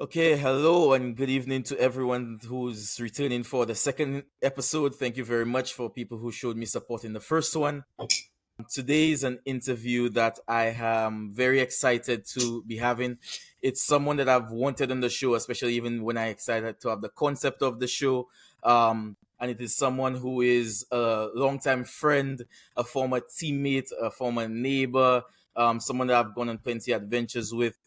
Okay, hello and good evening to everyone who's returning for the second episode. Thank you very much for people who showed me support in the first one. Today is an interview that I am very excited to be having. It's someone that I've wanted on the show, especially even when I excited to have the concept of the show. And it is someone who is a longtime friend, a former teammate, a former neighbor, someone that I've gone on plenty adventures with,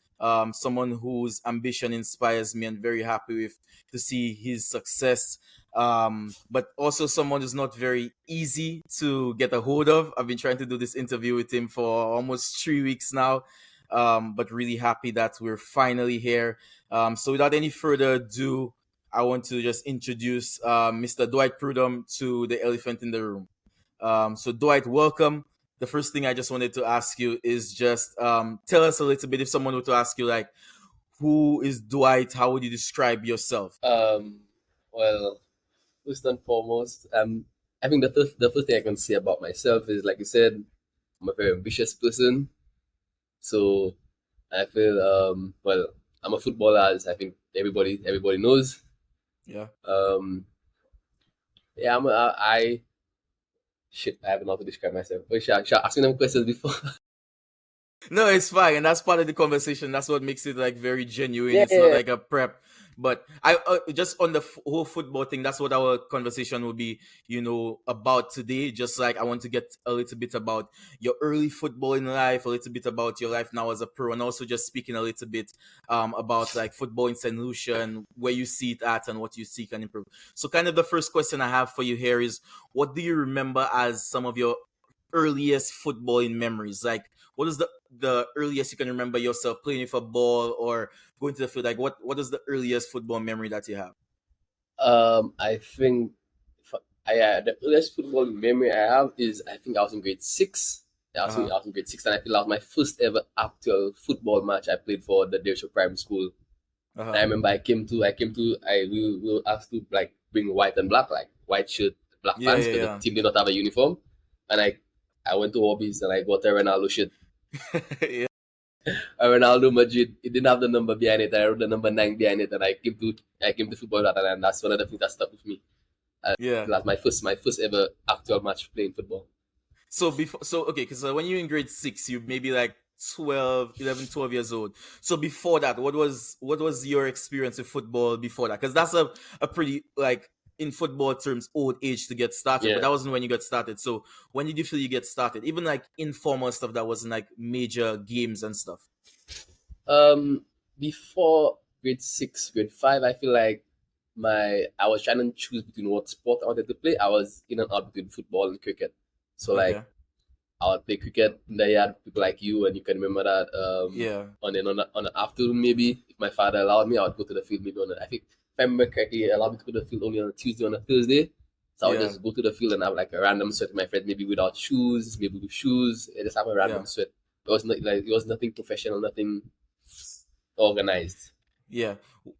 someone whose ambition inspires me and very happy with to see his success, but also someone who's not very easy to get a hold of. I've been trying to do this interview with him for almost 3 weeks now, but really happy that we're finally here. So without any further ado, I want to just introduce Mr. Dwight Preudhomme to the elephant in the room. So Dwight, welcome. The first thing I just wanted to ask you is just tell us a little bit, if someone were to ask you like, who is Dwight? How would you describe yourself? Um, well, first and foremost, I think the first thing I can say about myself is, like you said, I'm a very ambitious person. So I feel, I'm a footballer, as I think everybody knows. Yeah. Um, yeah, shit, I haven't know how to describe myself. Wait, should I ask me them questions before? No, it's fine, and that's part of the conversation. That's what makes it like very genuine. Yeah, It's not yeah, like a prep. But I just on the whole football thing. That's what our conversation will be, about today. Just like I want to get a little bit about your early football in life, a little bit about your life now as a pro, and also just speaking a little bit about like football in Saint Lucia and where you see it at and what you see can improve. So, kind of the first question I have for you here is, what do you remember as some of your earliest footballing memories? Like, what is the earliest you can remember yourself playing with a ball or going to the field? Like, what is the earliest football memory that you have? I think if the earliest football memory I have is, I think I was in grade six. Yeah, Uh huh. I was in grade six, and I feel that was my first ever actual football match I played for the Dershow Primary School. Uh And I huh. remember we were asked to like bring white and black, like white shirt, black Yeah, pants, yeah, because the yeah. team did not have a uniform. And I went to Hobbies and I got a Ronaldo shirt. Yeah. A Ronaldo Madrid. It didn't have the number behind it. I wrote the number 9 behind it, and I came to football that, and that's one of the things that stuck with me. Yeah. That's my first ever actual match playing football. So okay, because when you're in grade six, you maybe like 12, 11, 12 years old. So before that, what was your experience with football before that? Because that's a pretty, like, in football terms, old age to get started, but Yeah. that wasn't when you got started. So when did you feel you get started? Even like informal stuff that wasn't like major games and stuff. Um, Before grade six, grade five, I feel like I was trying to choose between what sport I wanted to play. I was in and out between football and cricket. So like Okay. I would play cricket in the yard, people like you, and you can remember that. Yeah. On the afternoon, maybe if my father allowed me, I would go to the field. Maybe I think if I remember correctly, he allowed me to go to the field only on a Tuesday, on a Thursday. So I would Yeah. just go to the field and have like a random sweat with my friend, maybe without shoes, maybe with shoes. I just have a Yeah. random sweat. It was nothing professional, nothing organized. Yeah.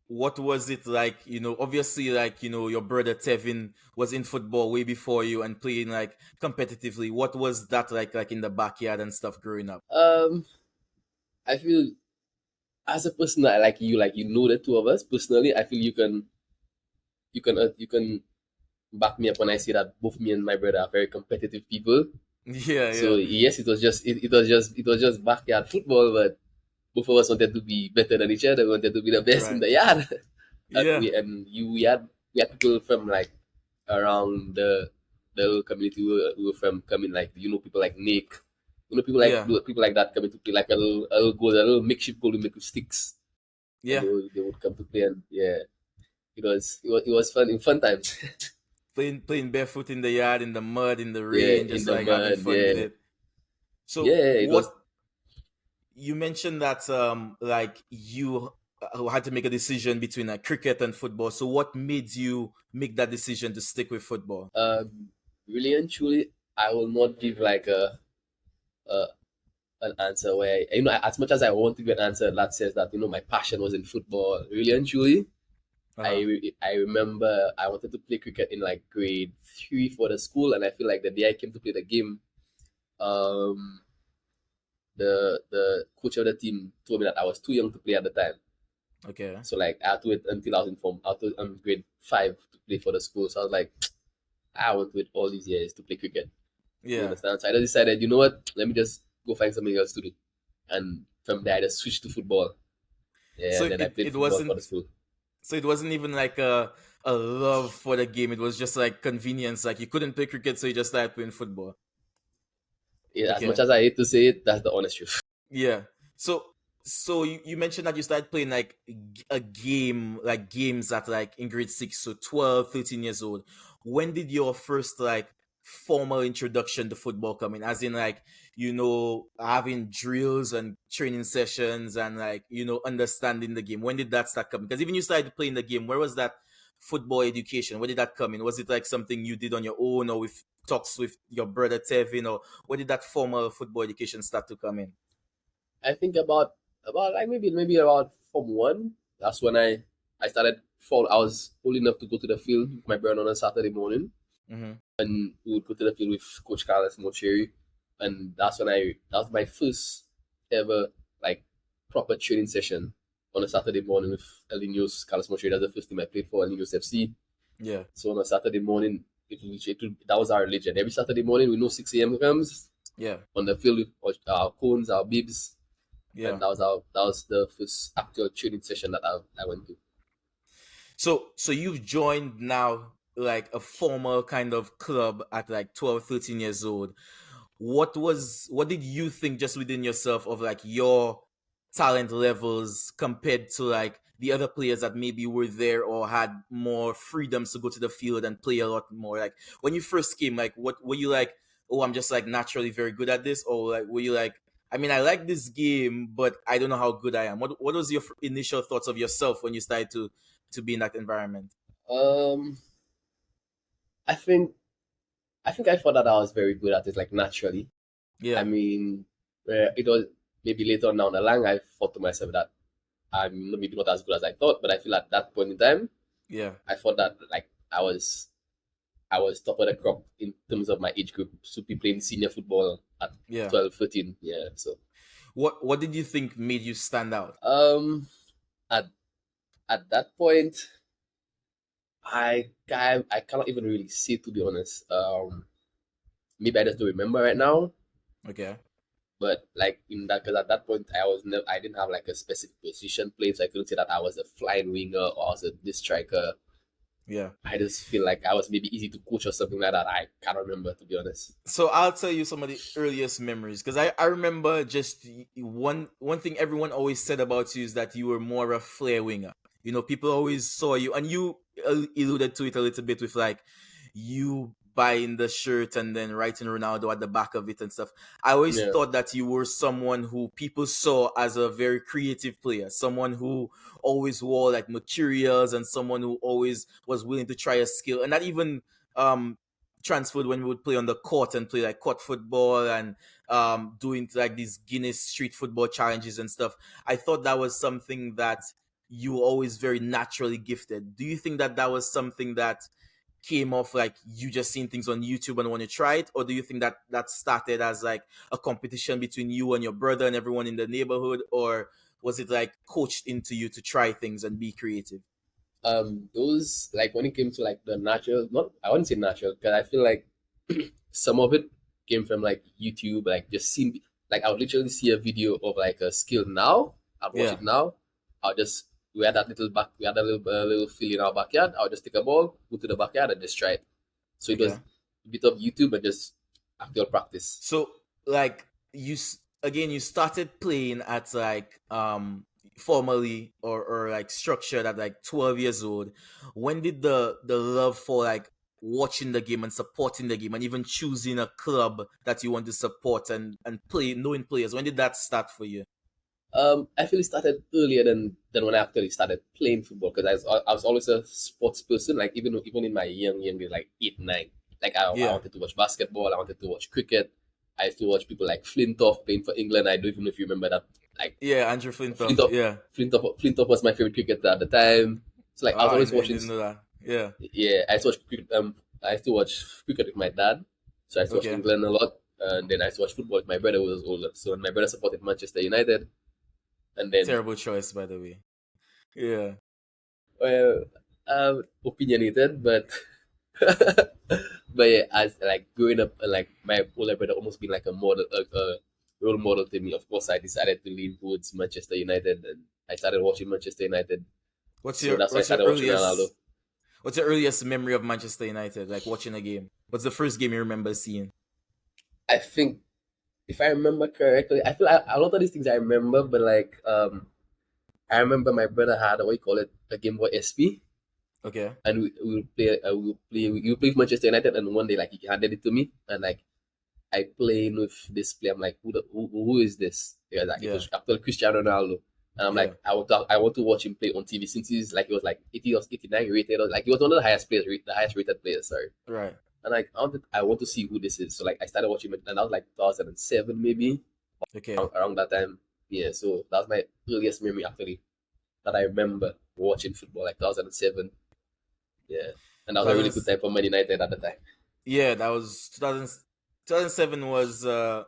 What was it like? Obviously, like, your brother Tevin was in football way before you and playing like competitively. What was that like in the backyard and stuff growing up? Um, I feel, as a person that like you know the two of us personally. I feel you can back me up when I say that both me and my brother are very competitive people. Yeah, So yeah. yes, it was just backyard football, but both of us wanted to be better than each other. We wanted to be the best in Right. the yard. And Yeah. we had people from like around the little community who were from coming, like, people like Nick, Yeah. people like that coming to play, like a little makeshift goal we make with sticks, and Yeah. they would come to play. And yeah, it was fun, in fun times. Playing barefoot in the yard, in the mud, in the Yeah, rain, in just the like having mud. fun with Yeah, it. So yeah, it what was. you mentioned that like you had to make a decision between like cricket and football. So what made you make that decision to stick with football? Really and truly, I will not give like a an answer where, as much as I want to give an answer that says that, my passion was in football. Really and truly, Uh-huh. I remember I wanted to play cricket in like grade three for the school, and I feel like the day I came to play the game, um, the coach of the team told me that I was too young to play at the time. Okay. So like I had to wait until I was in form, I had to grade 5 to play for the school. So I was like, I want to wait all these years to play cricket. You Yeah. understand? So I just decided, you know what? Let me just go find something else to do. And from there, I just switched to football. Yeah, So and then I played football for the school. it wasn't even like a love for the game. It was just like convenience. Like you couldn't play cricket, so you just started playing football. Yeah, as much Okay. as I hate to say it, that's the honest truth. Yeah. So you mentioned that you started playing like a game like games at like in grade 6, so 12, 13 years old. When did your first like formal introduction to football come in? As in like, having drills and training sessions and like, understanding the game. When did that start coming? Because even you started playing the game, where was that football education? Where did that come in? Was it like something you did on your own or with talks with your brother Tevin, or where did that formal football education start to come in? I think about like maybe about Form 1. That's when I started fall. I was old enough to go to the field with my brother on a Saturday morning, Mm-hmm. and we would go to the field with Coach Carlos Mocheri, and that was my first ever like proper training session on a Saturday morning with El Niños Carlos Mocheri. That's the first team I played for, El Niños FC. Yeah, So on a Saturday morning, that was our religion. Every Saturday morning, we know 6 a.m. comes yeah, on the field with our cones, our bibs, yeah. and that was the first actual training session that I went to. So you've joined now like a formal kind of club at like 12, 13 years old. What did you think just within yourself of like your talent levels compared to like the other players that maybe were there or had more freedoms to go to the field and play a lot more? Like when you first came, like what were you like, oh, I'm just like naturally very good at this? Or like were you like, I mean, I like this game, but I don't know how good I am. What was your initial thoughts of yourself when you started to be in that environment? Um, I think I thought that I was very good at it, like naturally. I Yeah, mean, it was maybe later on down the line, I thought to myself that I'm maybe not as good as I thought, but I feel at that point in time, yeah, I thought that like I was top of the crop in terms of my age group. So be playing senior football at yeah. 12, 13. Yeah. So What did you think made you stand out? um at at that point, I cannot even really say, to be honest. Maybe I just don't remember right now. Okay, But like in that, because at that point I didn't have like a specific position played, so I couldn't say that I was a flying winger or I was a this striker. yeah. I just feel like I was maybe easy to coach or something like that. I can't remember, to be honest. So I'll tell you some of the earliest memories because I remember just one thing everyone always said about you is that you were more a flair winger. People always saw you, and you alluded to it a little bit with like you buying the shirt and then writing Ronaldo at the back of it and stuff. I always Yeah. thought that you were someone who people saw as a very creative player, someone who always wore like materials and someone who always was willing to try a skill, and that even um transferred when we would play on the court and play like court football and doing like these Guinness street football challenges and stuff. I thought that was something that you were always very naturally gifted. Do you think that that was something that came off like you just seen things on YouTube and want to try it, or do you think that that started as like a competition between you and your brother and everyone in the neighborhood, or was it like coached into you to try things and be creative? Those like when it came to like the natural, not I wouldn't say natural, because I feel like some of it came from like YouTube, like just seeing like I would literally see a video of like a skill now. I'd watch Yeah, it now. I'll just we had a little field in our backyard. I'll just take a ball, go to the backyard and just try it. So it was okay. a bit of YouTube and just actual practice. So like again, you started playing at like formally or like structured at like 12 years old. When did the love for like watching the game and supporting the game and even choosing a club that you want to support and play knowing players, when did that start for you? I feel it started earlier than when I actually started playing football, because I was always a sports person. Like even in my young days, like 8, 9, like I Yeah, wanted to watch basketball. I wanted to watch cricket. I used to watch people like Flintoff playing for England. I don't even know if you remember that. Like yeah, Andrew Flintoff, Flintoff, yeah. Flintoff was my favorite cricketer at the time. So like I was Ah, always I watching. didn't know that. Yeah, Yeah, I used to watch cricket. I used to watch cricket with my dad. So I used to watch okay. England a lot. And then I used to watch football with my brother, who was older. So my brother supported Manchester United, and then Terrible choice, by the way. Yeah. Well, opinionated, but but yeah, as like growing up, like my older brother almost being like a model, a role model to me. Of course, I decided to lean towards Manchester United, and I started watching Manchester United. What's So your that's why I what's your started watching Ronaldo. earliest what's your earliest memory of Manchester United? Like watching a game. What's the first game you remember seeing? I think if I remember correctly, I feel like a lot of these things I remember, but like I remember my brother had what you call it, a Game Boy SP, Okay. and we would play, we would play with Manchester United, and one day like he handed it to me, and like I playing with this player. I'm like, who is this? Yeah, like it Yeah. was actually Cristiano Ronaldo. And I'm Yeah. like, I want to watch him play on TV since he's like he was like 80 or 89 rated, or like he was one of the highest players, the highest rated players. Sorry. Right. And like I want to see who this is. So like I started watching it, and that was like 2007 maybe Okay. around that time. Yeah, so that was my earliest memory actually that I remember watching football like 2007. Yeah, and that was a really good 2000, time for Man United at the time. yeah, that was 2007 was I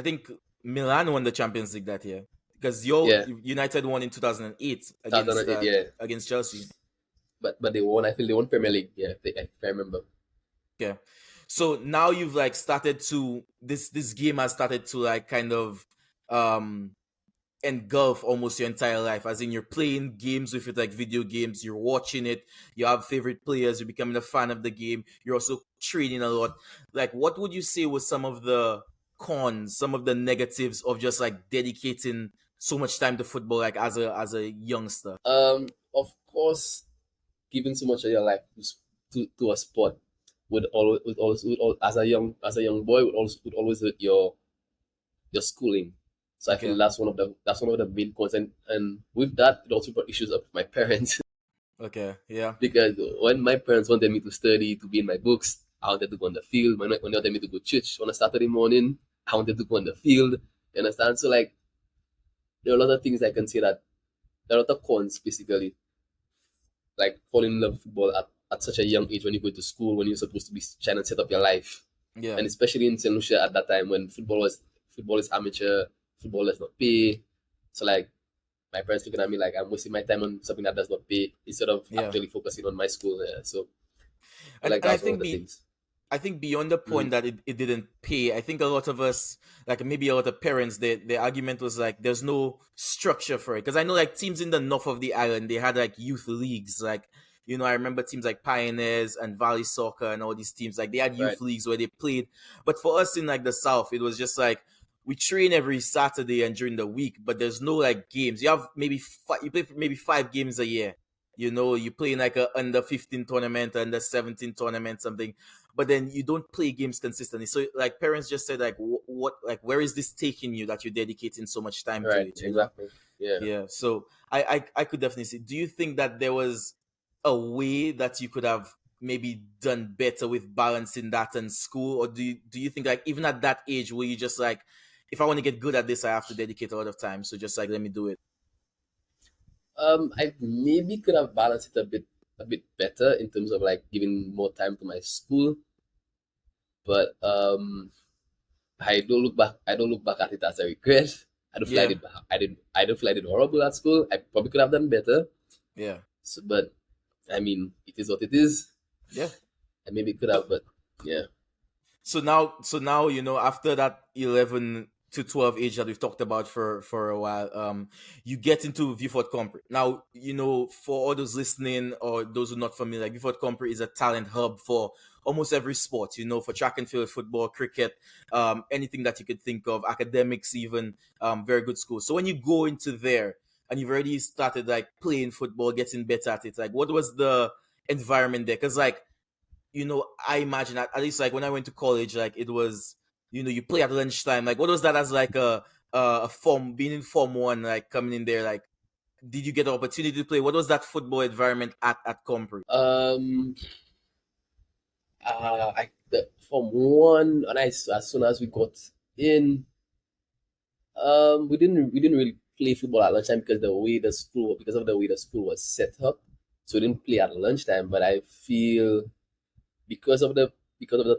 think Milan won the Champions League that year because your Yeah, United won in 2008 2008. Yeah, against Chelsea. but they won. I feel they won Premier League. Yeah, if I remember. Okay. So now you've like started to this game has started to like kind of um engulf almost your entire life, as in you're playing games with it, like video games, you're watching it, you have favorite players, you're becoming a fan of the game, you're also training a lot. Like what would you say was some of the cons, some of the negatives of just like dedicating so much time to football, like as a youngster? Of course, giving so much of your life to a sport as a young boy would always hurt your schooling. So I feel Okay. that's one of the main cons, and with that it also brought issues up with my parents Okay. Yeah. because when my parents wanted me to study to be in my books, I wanted to go on the field. When they wanted me to go to church on a Saturday morning, I wanted to go on the field. You understand? So like there are a lot of things I can say that there are a lot of cons basically, like falling in love with football at such a young age when you go to school, when you're supposed to be trying to set up your life. Yeah. And especially in St. Lucia at that time when football is amateur, football does not pay. So like my parents looking at me like I'm wasting my time on something that does not pay instead of Yeah. actually focusing on my school. So I and, like and I that's one of think the things. I think beyond the Mm-hmm. point that it didn't pay, I think a lot of us, like maybe a lot of parents, their argument was like there's no structure for it. Because I know like teams in the north of the island, they had like youth leagues. Like, I remember teams like Pioneers and Valley Soccer and all these teams, like they had Right, youth leagues where they played. But for us in like the south, it was just like we train every Saturday and during the week, but there's no like games. You have you play maybe 5 games a year. You play in like a under 15 tournament, under 17 tournament, something, but then you don't play games consistently. So like parents just said like what, like where is this taking you that you're dedicating so much time to right, it? exactly. Yeah. Yeah. So I could definitely see. Do you think that there was a way that you could have maybe done better with balancing that and school, or do you think like even at that age where you just like, if I want to get good at this, I have to dedicate a lot of time, so just like let me do it? I maybe could have balanced it a bit better in terms of like giving more time to my school, but I don't look back at it as a regret. I don't feel I Yeah. did I don't feel I did horrible at school. I probably could have done better. Yeah. So, but I mean, it is what it is. Yeah. I maybe could have, but yeah, So now after that 11 to 12 age that we've talked about for a while, you get into Viewfort Compre. Now, for all those listening or those who are not familiar, like Viewfort Compre is a talent hub for almost every sport, for track and field, football, cricket, anything that you could think of, academics even, very good school. So when you go into there and you've already started like playing football, getting better at it, like what was the environment there? Because like, I imagine at least like when I went to college, like it was, you play at lunchtime. Like, what was that as like a form being in Form One, like coming in there? Like, did you get the opportunity to play? What was that football environment at Compre? um, from one, and as soon as we got in, we didn't really play football at lunchtime because of the way the school was set up. So we didn't play at lunchtime. But I feel because of the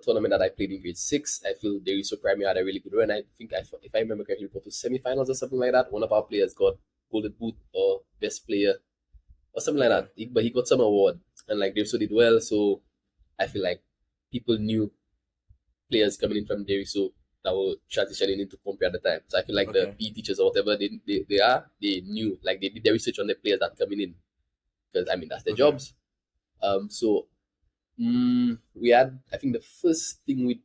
tournament that I played in grade six, I feel they Super Prime had a really good run. I think if I remember correctly, we got to semifinals or something like that. One of our players got Golden Boot or Best Player or something like Okay. that. But he got some award, and like they also did well. So I feel like people knew players coming in from Derry, so that were transitioning into compare at the time. So I feel like the Okay. PE teachers or whatever they are, they knew, like they did their research on the players that coming in, because I mean that's their Okay. jobs. So we had, I think the first thing we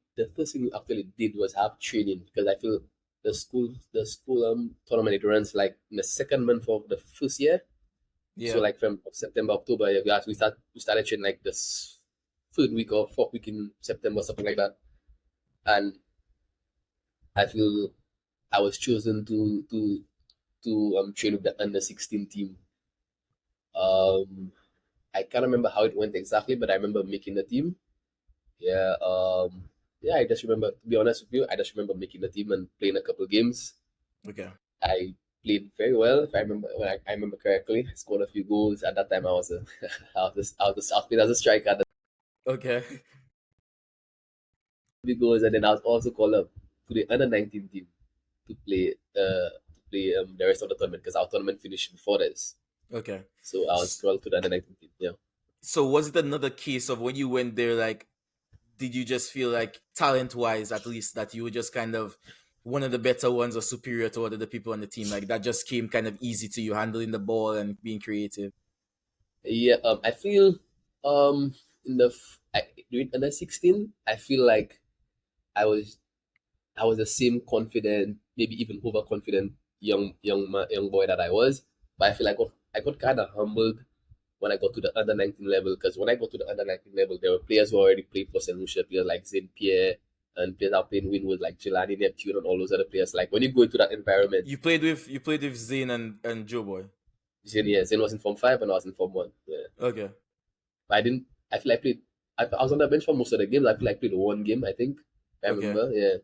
actually did was have training, because I feel the school tournament, it runs like in the second month of the first year. So Yeah. like from September, October, yeah, we started training like this third week or fourth week in September, something like that. And I feel I was chosen to train with the under 16 team. Um, I can't remember how it went exactly, but I remember making the team. Yeah, yeah. I just remember, to be honest with you, I just remember making the team and playing a couple of games. Okay. I played very well, if I remember, when I remember correctly. I scored a few goals. At that time, I was a, I was playing as a striker. At Okay. the few goals, and then I was also called up to the under 19 team to play the rest of the tournament, because our tournament finished before this. Okay. So I was S- called to the under 19 team. Yeah. So was it another case of when you went there, like, did you just feel like talent wise, at least, that you were just kind of one of the better ones or superior to other the people on the team? Like that just came kind of easy to you handling the ball and being creative. Yeah, I feel in during under 16, I feel like I was I was the same confident, maybe even overconfident young boy that I was. But I feel like I got kind of humbled when I got to the under 19 level, because when I got to the under 19 level, there were players who already played for St. Lucia, players like Saint Pierre, and players that played Winwood like Jelani Neptune and all those other players. Like when you go into that environment, You played with Zane and Joe Boy. Zen was in Form 5 and I was in Form 1. Yeah. Okay. But I didn't. I feel I played. I was on the bench for most of the games. I feel I played one game. I think I Okay. remember. Yeah,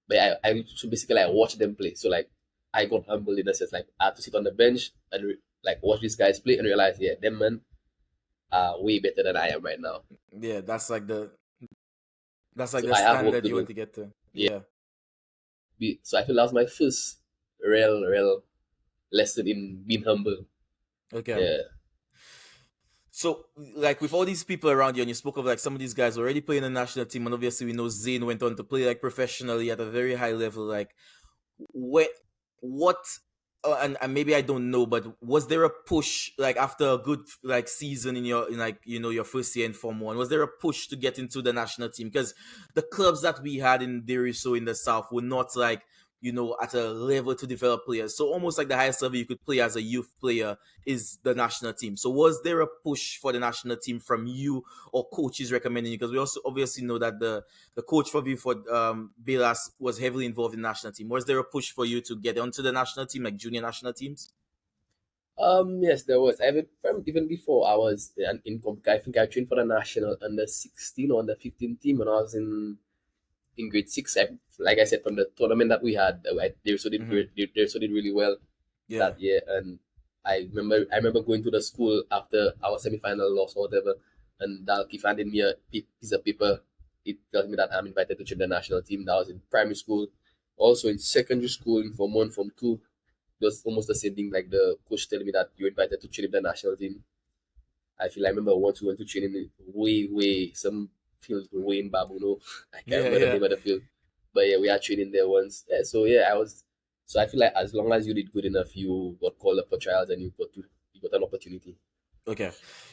but so basically I watched them play. So like I got humbled in a sense. Like I had to sit on the bench and like watch these guys play and realize, yeah, them men are way better than I am right now. Yeah, that's like So the I have work standard to you want do. to get to. Yeah. Yeah. So I feel that was my first real lesson in being humble. Okay. Yeah. So, like with all these people around you, and you spoke of like some of these guys already playing the national team, and obviously we know Zayn went on to play like professionally at a very high level. Like, what what and maybe I don't know, but was there a push like after a good like season in your in like your first year in Form 1? Was there a push to get into the national team? Because the clubs that we had in Deriso in the south were not like at a level to develop players. So almost like the highest level you could play as a youth player is the national team. So was there a push for the national team from you or coaches recommending you? Because we also obviously know that the coach for you for Belas was heavily involved in the national team. Was there a push for you to get onto the national team, like junior national teams? Yes, there was. Even before I was I think I trained for the national under 16 or under 15 team when I was in grade six. Like I said, from the tournament that we had, they also did Hmm. great. They also did really well Yeah. that year. And I remember going to the school after our semi-final loss or whatever, and they'll keep handing me a piece of paper. It tells me that I'm invited to join the national team. That was in primary school, also in secondary school, in Form 1, Form 2. It was almost the same thing. Like the coach telling me that you're invited to train with the national team. I remember once we went to training way some field way in Babuno. I can't Yeah. remember the Yeah. name of the field, but yeah, we had training there once. Yeah, so yeah, I was. So I feel like as long as you did good enough, you got called up for trials and you got an opportunity. Okay.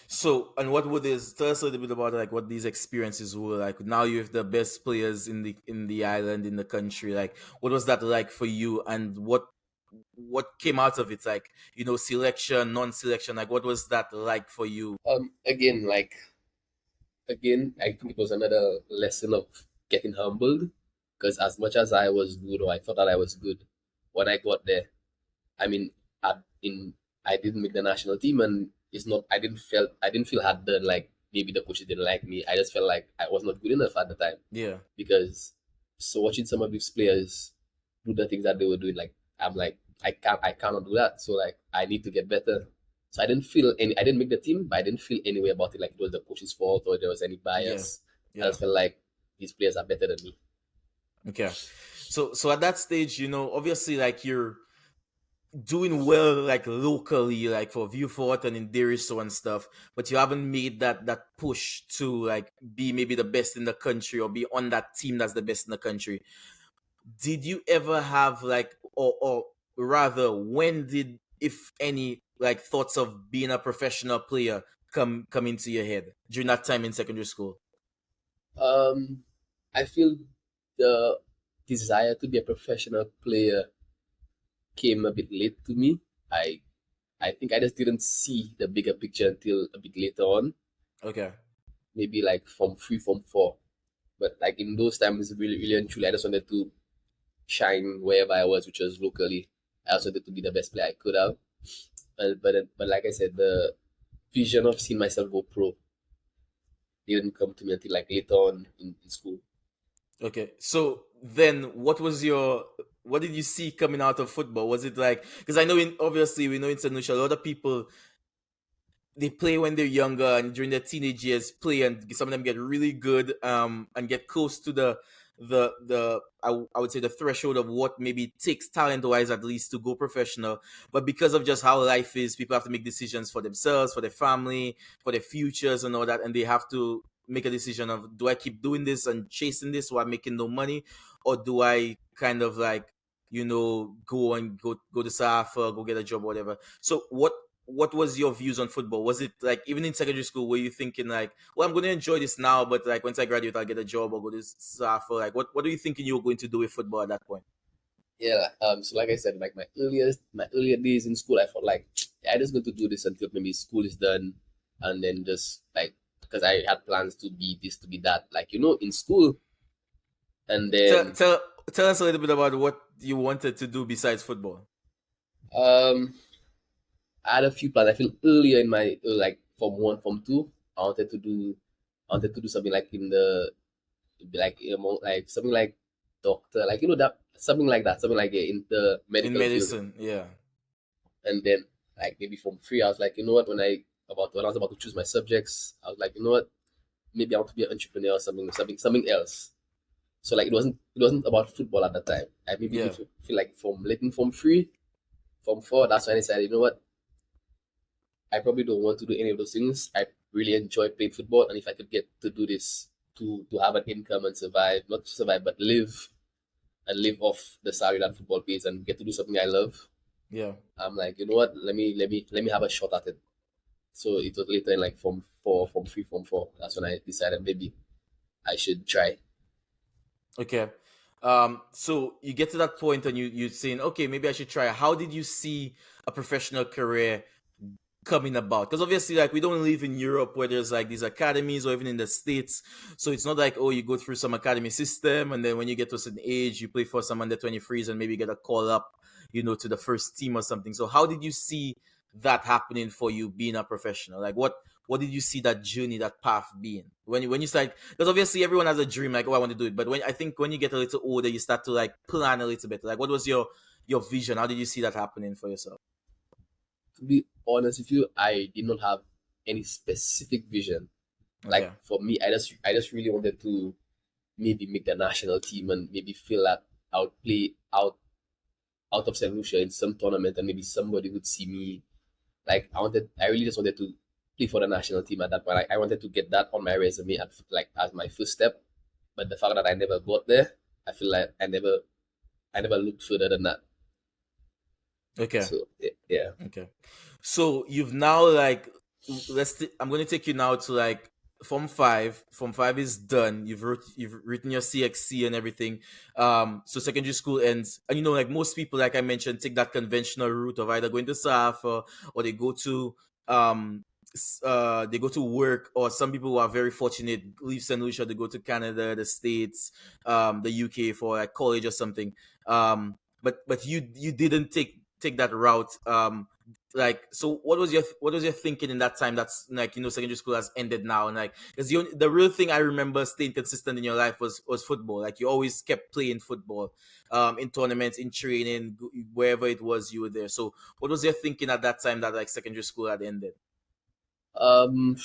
So, and what would this tell us a little bit about like what these experiences were like? Now you have the best players in the island in the country. Like, what was that like for you, and what came out of it? Like, selection, non-selection. Like, what was that like for you? Again, I think it was another lesson of getting humbled, because as much as I was good, or I thought that I was good, when I got there, I mean, I, in I didn't make the national team, and it's not. I didn't feel hard done. Like maybe the coaches didn't like me. I just felt like I was not good enough at the time, Yeah. because so watching some of these players do the things that they were doing, like I'm like I cannot do that. So like I need to get better. So I didn't make the team, but I didn't feel any way about it, like it was the coach's fault or there was any Yeah. bias. I Yeah. just felt like these players are better than me. Okay. So at that stage, obviously like doing well like locally, like for Viewfort and in Deriso and stuff, but you haven't made that push to like be maybe the best in the country or be on that team that's the best in the country. Did you ever have like, or rather, when did, if any, like thoughts of being a professional player come into your head during that time in secondary school? Um, I feel the desire to be a professional player came a bit late to me. I I think I just didn't see the bigger picture until a bit later on, Okay. maybe like from 3, from 4. But like in those times, really, really and truly, I just wanted to shine wherever I was, which was locally. I also wanted to be the best player I could have. But like I said, the vision of seeing myself go pro didn't come to me until like later on in school. Okay. So then what did you see coming out of football? Was it like, because I know in obviously we know in St. Lucia a lot of people they play when they're younger and during their teenage years play, and some of them get really good and get close to I would say the threshold of what maybe it takes talent wise at least to go professional. But because of just how life is, people have to make decisions for themselves, for their family, for their futures and all that, and they have to make a decision of, do I keep doing this and chasing this while making no money, or do I kind of like, go to Safa, go get a job or whatever. So what was your views on football? Was it like even in secondary school, were you thinking like, well, I'm going to enjoy this now, but like once I graduate, I'll get a job or go to Safa? Like, what are you thinking you were going to do with football at that point? Yeah. So like I said, like my earlier days in school, I felt like yeah, I'm just going to do this until maybe school is done, and then just like because I had plans to be this, to be that, like in school, and Tell then tell tell us a little bit about what you wanted to do besides football. um I had a few plans. I feel earlier in my like from 1, from 2, I wanted to do I wanted to do something like in the like like something like doctor, like that, something like that, something like in the In medical field. medicine, yeah. And then like maybe from 3, I was like, when I was about to choose my subjects, I was like, maybe I want to be an entrepreneur or something else. So like it wasn't about football at that time. I maybe Yeah. feel like from late in from 3, from 4, that's when I decided, I probably don't want to do any of those things. I really enjoy playing football, and if I could get to do this to have an income and survive, not survive but live, and live off the salary that football pays, and get to do something I love, Yeah. I'm like, you know what? Let me have a shot at it. So it was later in like from 4, from 3, from 4. That's when I decided maybe I should try. Okay. So you get to that point and you're saying, okay, maybe I should try. How did you see a professional career coming about? Because obviously, like, we don't live in Europe where there's like these academies, or even in the States. So it's not like, oh, you go through some academy system and then when you get to a certain age you play for some under 23s and maybe get a call up, to the first team or something. So how did you see that happening for you being a professional? Like, what did you see that journey, that path being when you start? Because obviously everyone has a dream, like, oh, I want to do it. But when I think when you get a little older, you start to like plan a little bit. Like, what was your vision? How did you see that happening for yourself? To be honest with you, I did not have any specific vision. Okay. Like for me, I just really wanted to maybe make the national team, and maybe feel that I would play out of St. Lucia in some tournament, and maybe somebody would see me. Like I really just wanted to play for the national team at that point. Like I wanted to get that on my resume like as my first step. But the fact that I never got there, I feel like I never looked further than that. Okay. So yeah. Okay. So you've now like, I'm going to take you now to like Form 5. Form 5 is done. You've written your CXC and everything. So secondary school ends, and like most people, like I mentioned, take that conventional route of either going to SAF, or they go to they go to work, or some people who are very fortunate leave St. Lucia, they go to Canada, the States, the UK for like college or something. But you didn't take that route. Like, so what was your thinking in that time? That's like, secondary school has ended now, and like, because the real thing I remember staying consistent in your life was football. Like, you always kept playing football, in tournaments, in training, wherever it was, you were there. So what was your thinking at that time that like secondary school had ended? Um,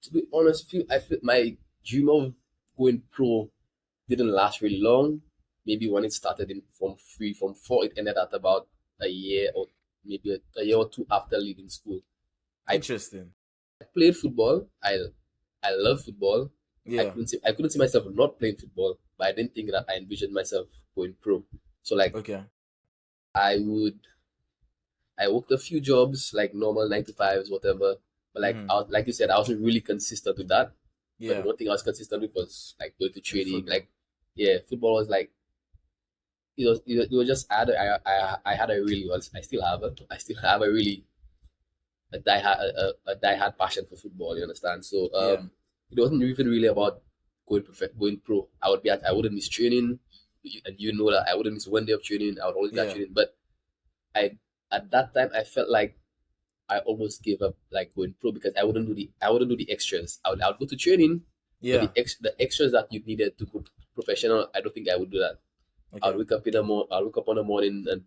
to be honest with you, I feel my dream of going pro didn't last really long. Maybe when it started in from 3, from 4, it ended at about a year or maybe a year or two after leaving school. I Interesting. played football. I love football. Yeah. I couldn't see myself not playing football, but I didn't think that I envisioned myself going pro. So like Okay. I would I worked a few jobs like normal 9 to 5s, whatever. But like Mm-hmm. like you said, I wasn't really consistent with that. But the Yeah. one thing I was consistent with was like going to In training. football. Like yeah, football was like it was just I had a really was I still have it. I still have a die-hard passion for football. You understand? So Yeah. it wasn't even really about going pro. I wouldn't miss training, and you know that I wouldn't miss one day of training. I would always be at Yeah. training. But I at that time I felt like I almost gave up like going pro because I wouldn't do the extras. I would go to training, but Yeah. the extras that you needed to go professional, I don't think I would do that. Okay. I'll wake up on the morning and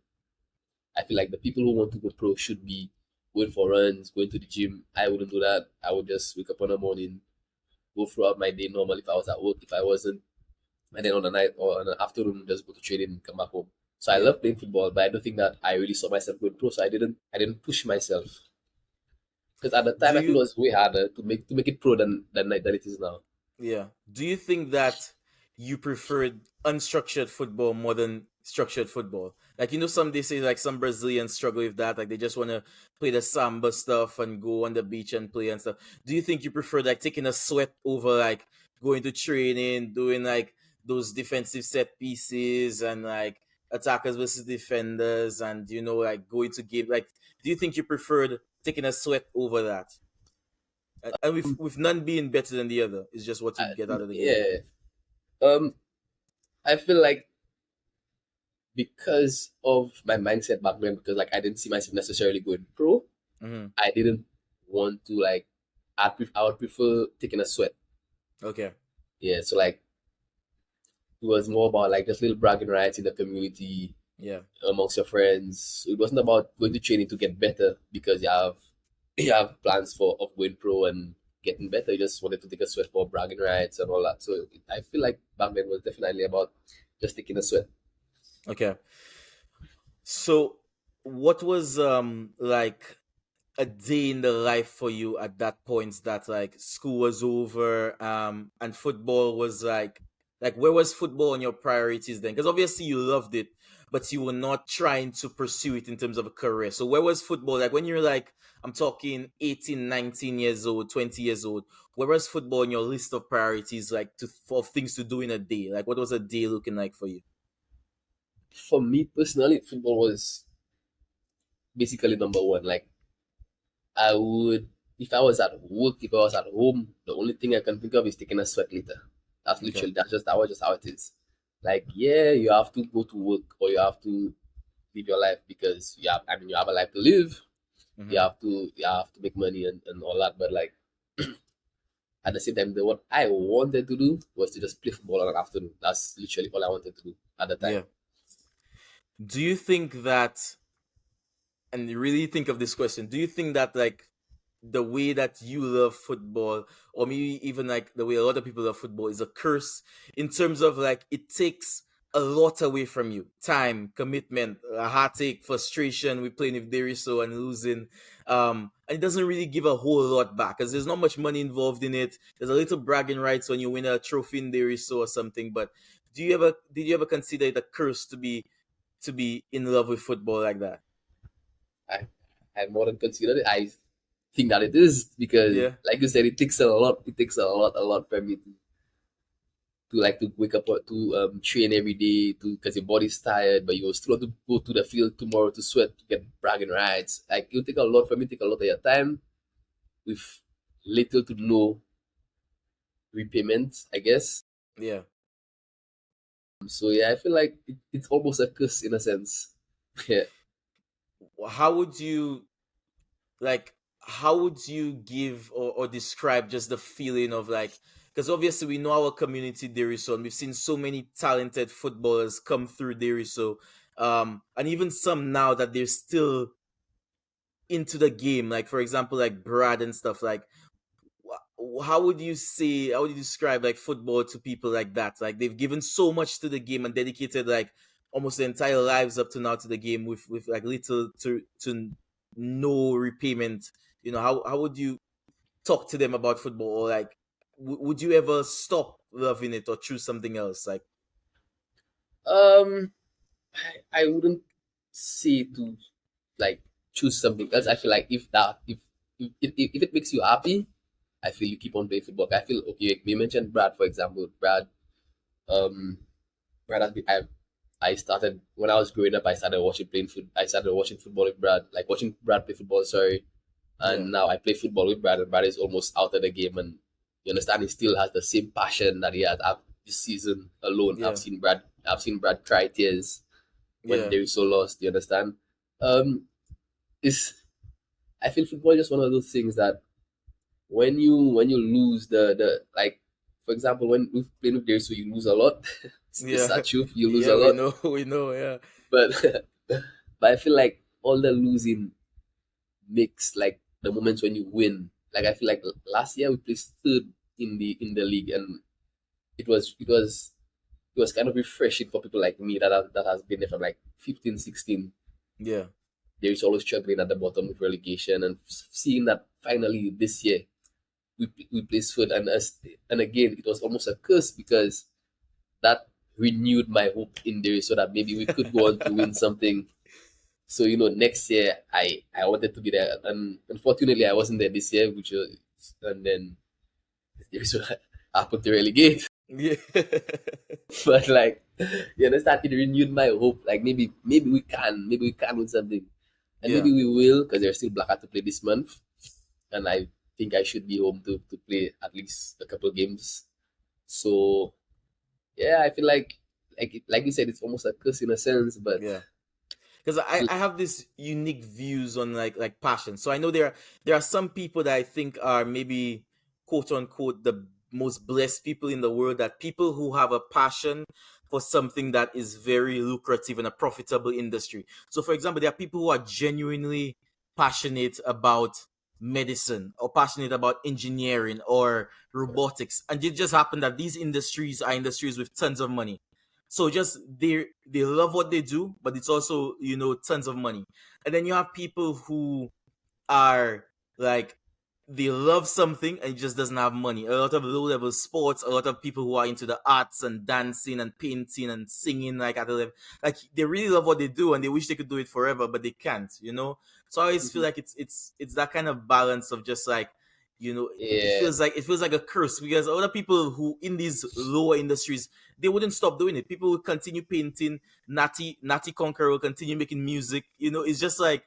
I feel like the people who want to go pro should be going for runs, going to the gym. I wouldn't do that. I would just wake up on the morning, go throughout my day normal if I was at work, if I wasn't, and then on the night or on the afternoon just go to training and come back home. So I Yeah. love playing football, but I don't think that I really saw myself going pro. So I didn't push myself because at the time Do I feel it you was way harder to make it pro than it is now. Yeah. Do you think that you preferred unstructured football more than structured football? Like, some they say like some Brazilians struggle with that. Like they just want to play the samba stuff and go on the beach and play and stuff. Do you think you prefer like taking a sweat over like going to training, doing like those defensive set pieces and like attackers versus defenders and like going to game? Like, do you think you preferred taking a sweat over that? And with none being better than the other, it's just what you get out of the game. Yeah. Um, I feel like because of my mindset back then, because like I didn't see myself necessarily going pro, Hmm. I didn't want to like. I would prefer taking a sweat. Okay. Yeah, so like it was more about like just little bragging rights in the community Yeah. amongst your friends. It wasn't about going to training to get better because you have plans for of going pro and getting better. You just wanted to take a sweat for bragging rights and all that. So I feel like back then was definitely about just taking a sweat. Okay. So, what was like a day in the life for you at that point that like school was over and football was like where was football on your priorities then? Because obviously you loved it, but you were not trying to pursue it in terms of a career. So where was football like when you're like, I'm talking 18, 19 years old, 20 years old? Where was football on your list of priorities, like of things to do in a day? Like what was a day looking like for you? For me personally, football was basically number one. Like I would, if I was at work, if I was at home, the only thing I can think of is taking a sweat later. Okay. That was just how it is. Like, yeah, you have to go to work or you have to live your life because you have a life to live. Mm-hmm. You have to make money and all that. But like at the same time, what I wanted to do was to just play football on an afternoon. That's literally all I wanted to do at the time. Yeah. Do you think that, and really think of this question, do you think that like the way that you love football, or maybe even like the way a lot of people love football, is a curse in terms of like it takes a lot away from you: time, commitment, a heartache, frustration with playing with Deriso and losing, and it doesn't really give a whole lot back because there's not much money involved in it. There's a little bragging rights when you win a trophy in Deriso or something. But did you ever consider it a curse to be in love with football like that? I I more than considered it. I think that it is because, Yeah. like you said, it takes a lot. It takes a lot for me to like to wake up or to train every day to because your body's tired, but you still have to go to the field tomorrow to sweat to get bragging rights. Like it'll take a lot for me, take a lot of your time with little to no repayment, I guess. Yeah. So yeah, I feel like it's almost a curse in a sense. Yeah. How would you like how would you give or describe just the feeling of like, because obviously we know our community Deriso and we've seen so many talented footballers come through Deriso, and even some now that they're still into the game, like for example like Brad and stuff. Like how would you describe like football to people like that? Like they've given so much to the game and dedicated like almost their entire lives up to now to the game with like little to no repayment. How would you talk to them about football, or like would you ever stop loving it or choose something else? Like, Um, I wouldn't say to like choose something else. I feel like if it makes you happy, I feel you keep on playing football. I feel okay. We mentioned Brad, for example. Um, Brad has been, I started when I was growing up. I started watching playing foot. I started watching football with Brad, like watching Brad play football. Sorry, yeah, and now I play football with Brad, and Brad is almost out of the game. And you understand, he still has the same passion that he had this season alone. yeah, I've seen Brad cry tears when yeah, they were so lost. You understand? Um, it's I feel football is just one of those things that when you lose the like, for example, when we play with Darius, so you lose a lot. It's yeah, that truth. You lose yeah. a We lot, know, we know. Yeah, but but I feel like all the losing makes like the moments when you win. Like I feel like last year we placed third in the league, and it was kind of refreshing for people like me that has been there from like 15, 16. yeah, There is always struggling at the bottom with relegation, and seeing that finally this year we placed third, and again it was almost a curse because that renewed my hope in there so that maybe we could go on to win something. So next year I wanted to be there, and unfortunately I wasn't there this year, which was, and then there's what happened to relegate. yeah, But like, you understand, it renewed my hope. Like maybe we can win something, and yeah. maybe we will because there's still Blackheart to play this month, and I think I should be home to play at least a couple of games. So yeah, I feel like you said, it's almost a curse in a sense, but Yeah. Because I have this unique views on like passion. So I know there are some people that I think are maybe quote unquote the most blessed people in the world, that people who have a passion for something that is very lucrative and a profitable industry. So for example, there are people who are genuinely passionate about medicine or passionate about engineering or robotics, and it just happened that these industries are industries with tons of money. So just they love what they do, but it's also tons of money. And then you have people who are like they love something and it just doesn't have money. A lot of low level sports, a lot of people who are into the arts and dancing and painting and singing, like at the level, like they really love what they do and they wish they could do it forever, but they can't. So I always feel Mhm. like it's that kind of balance of just like it Yeah, feels like a curse, because other people who in these lower industries, they wouldn't stop doing it. People will continue painting. Natty Conqueror will continue making music. It's just like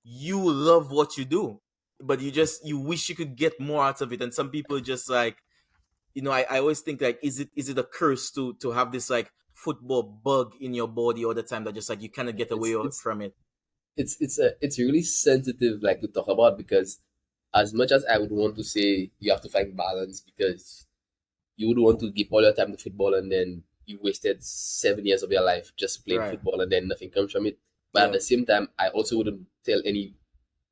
you love what you do, but you wish you could get more out of it. And some people just like, I always think like, is it a curse to have this like football bug in your body all the time that just like you cannot get away it's it's from it? it's really sensitive like to talk about, because as much as I would want to say you have to find balance, because you would want to give all your time to football and then you wasted 7 years of your life just playing Right. football and then nothing comes from it. But at Yeah. the same time, I also wouldn't tell any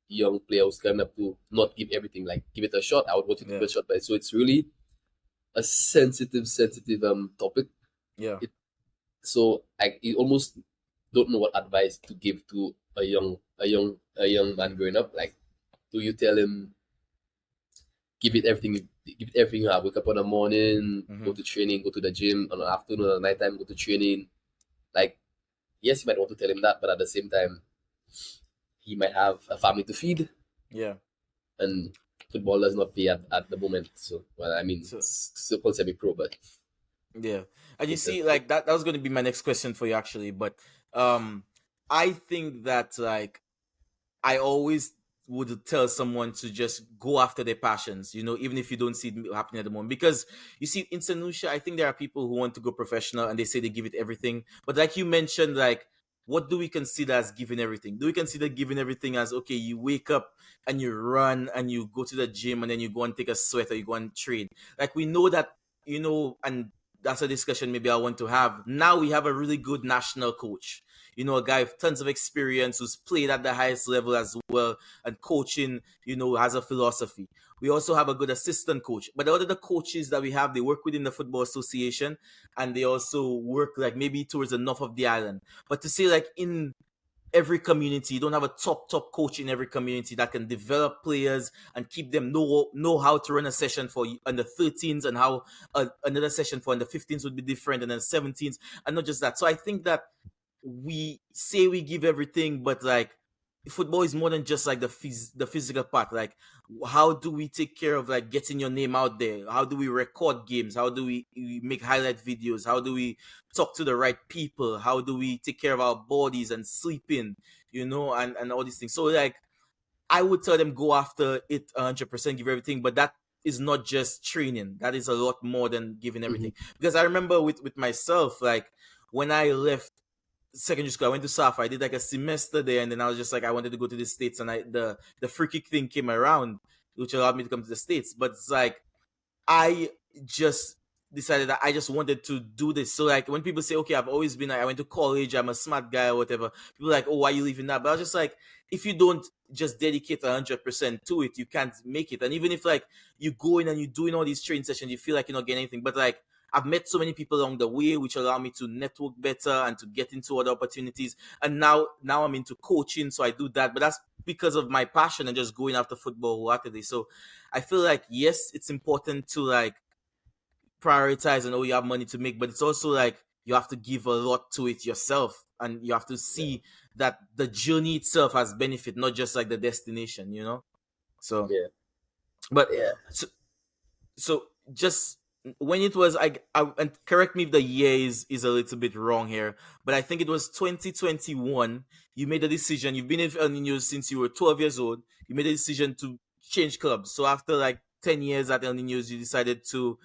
young player who's coming up to not give everything. Like, give it a shot. I would want you to give Yeah. it a shot. But so it's really a sensitive topic. Yeah. It so I you almost don't know what advice to give to a young man growing up. Like, do you tell him give it everything you have? Wake up in the morning, Hmm. go to training, go to the gym on the afternoon, on the nighttime, go to training. Like, yes, you might want to tell him that, but at the same time, he might have a family to feed, Yeah. and football does not pay at the moment. So, well, I mean, So it's still called semi-pro, but yeah. And you it's a, see, like that was going to be my next question for you actually, but um I think that like I always would tell someone to just go after their passions, even if you don't see it happening at the moment. Because you see, in St. Lucia, I think there are people who want to go professional and they say they give it everything. But like you mentioned, like, what do we consider as giving everything? Do we consider giving everything as, okay, you wake up and you run and you go to the gym and then you go and take a sweat or you go and train? Like, we know that, and that's a discussion maybe I want to have. Now we have a really good national coach. a guy with tons of experience who's played at the highest level as well, and coaching, has a philosophy. We also have a good assistant coach. But all of the coaches that we have, they work within the Football Association, and they also work like maybe towards the north of the island. But to say like in every community, you don't have a top coach in every community that can develop players and keep them know how to run a session for under 13s, and how another session for under 15s would be different, and then 17s, and not just that. So I think that we say we give everything, but like football is more than just like the physical part. Like, how do we take care of like getting your name out there? How do we record games? How do we make highlight videos? How do we talk to the right people? How do we take care of our bodies and sleeping, and all these things? So like, I would tell them go after it 100%, give everything, but that is not just training. That is a lot more than giving Mm-hmm. everything. Because I remember with myself, like when I left secondary school, I went to SAF. I did like a semester there, and then I was just like, I wanted to go to the States, and the free kick thing came around, which allowed me to come to the States. But it's like, I just decided that I just wanted to do this. So like when people say, okay, I've always been like, I went to college, I'm a smart guy or whatever, people are like, oh, why are you leaving that? But I was just like, if you don't just dedicate 100% to it, you can't make it. And even if like you go in and you're doing all these training sessions, you feel like you're not getting anything. But like, I've met so many people along the way, which allow me to network better and to get into other opportunities. And now I'm into coaching, so I do that. But that's because of my passion and just going after football wholeheartedly. So I feel like, yes, it's important to like prioritize and, oh, you have money to make, but it's also like you have to give a lot to it yourself, and you have to Yeah. see that the journey itself has benefit, not just like the destination. So, Yeah. but Yeah. so just when it was, and correct me if the year is a little bit wrong here, but I think it was 2021. You made a decision. You've been in El Niños since you were 12 years old. You made a decision to change clubs. So after like 10 years at El Niños, you decided to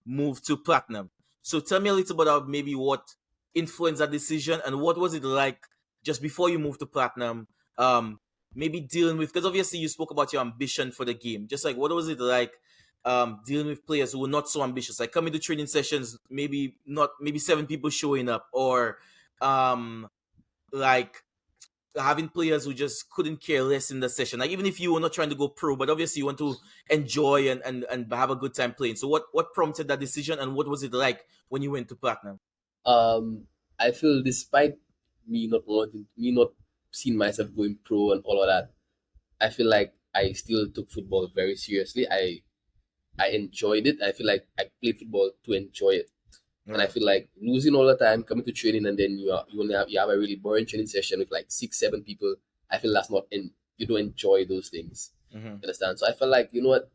move to Platinum. So tell me a little bit about maybe what influenced that decision, and what was it like just before you moved to Platinum. Um, Maybe dealing with, because obviously you spoke about your ambition for the game. Just like, what was it like dealing with players who were not so ambitious, like coming to training sessions, maybe 7 people showing up, or um like having players who just couldn't care less in the session, like even if you were not trying to go pro, but obviously you want to enjoy and have a good time playing. So what prompted that decision, and what was it like when you went to Platinum? Um, I feel despite me not seeing myself going pro and all of that, I feel like I still took football very seriously. I enjoyed it. I feel like I played football to enjoy it. And I Right. feel like losing all the time, coming to training, and then you have a really boring training session with like 6, 7 people. I feel that's not in you don't enjoy those things. Mm-hmm. You understand? So I feel like what,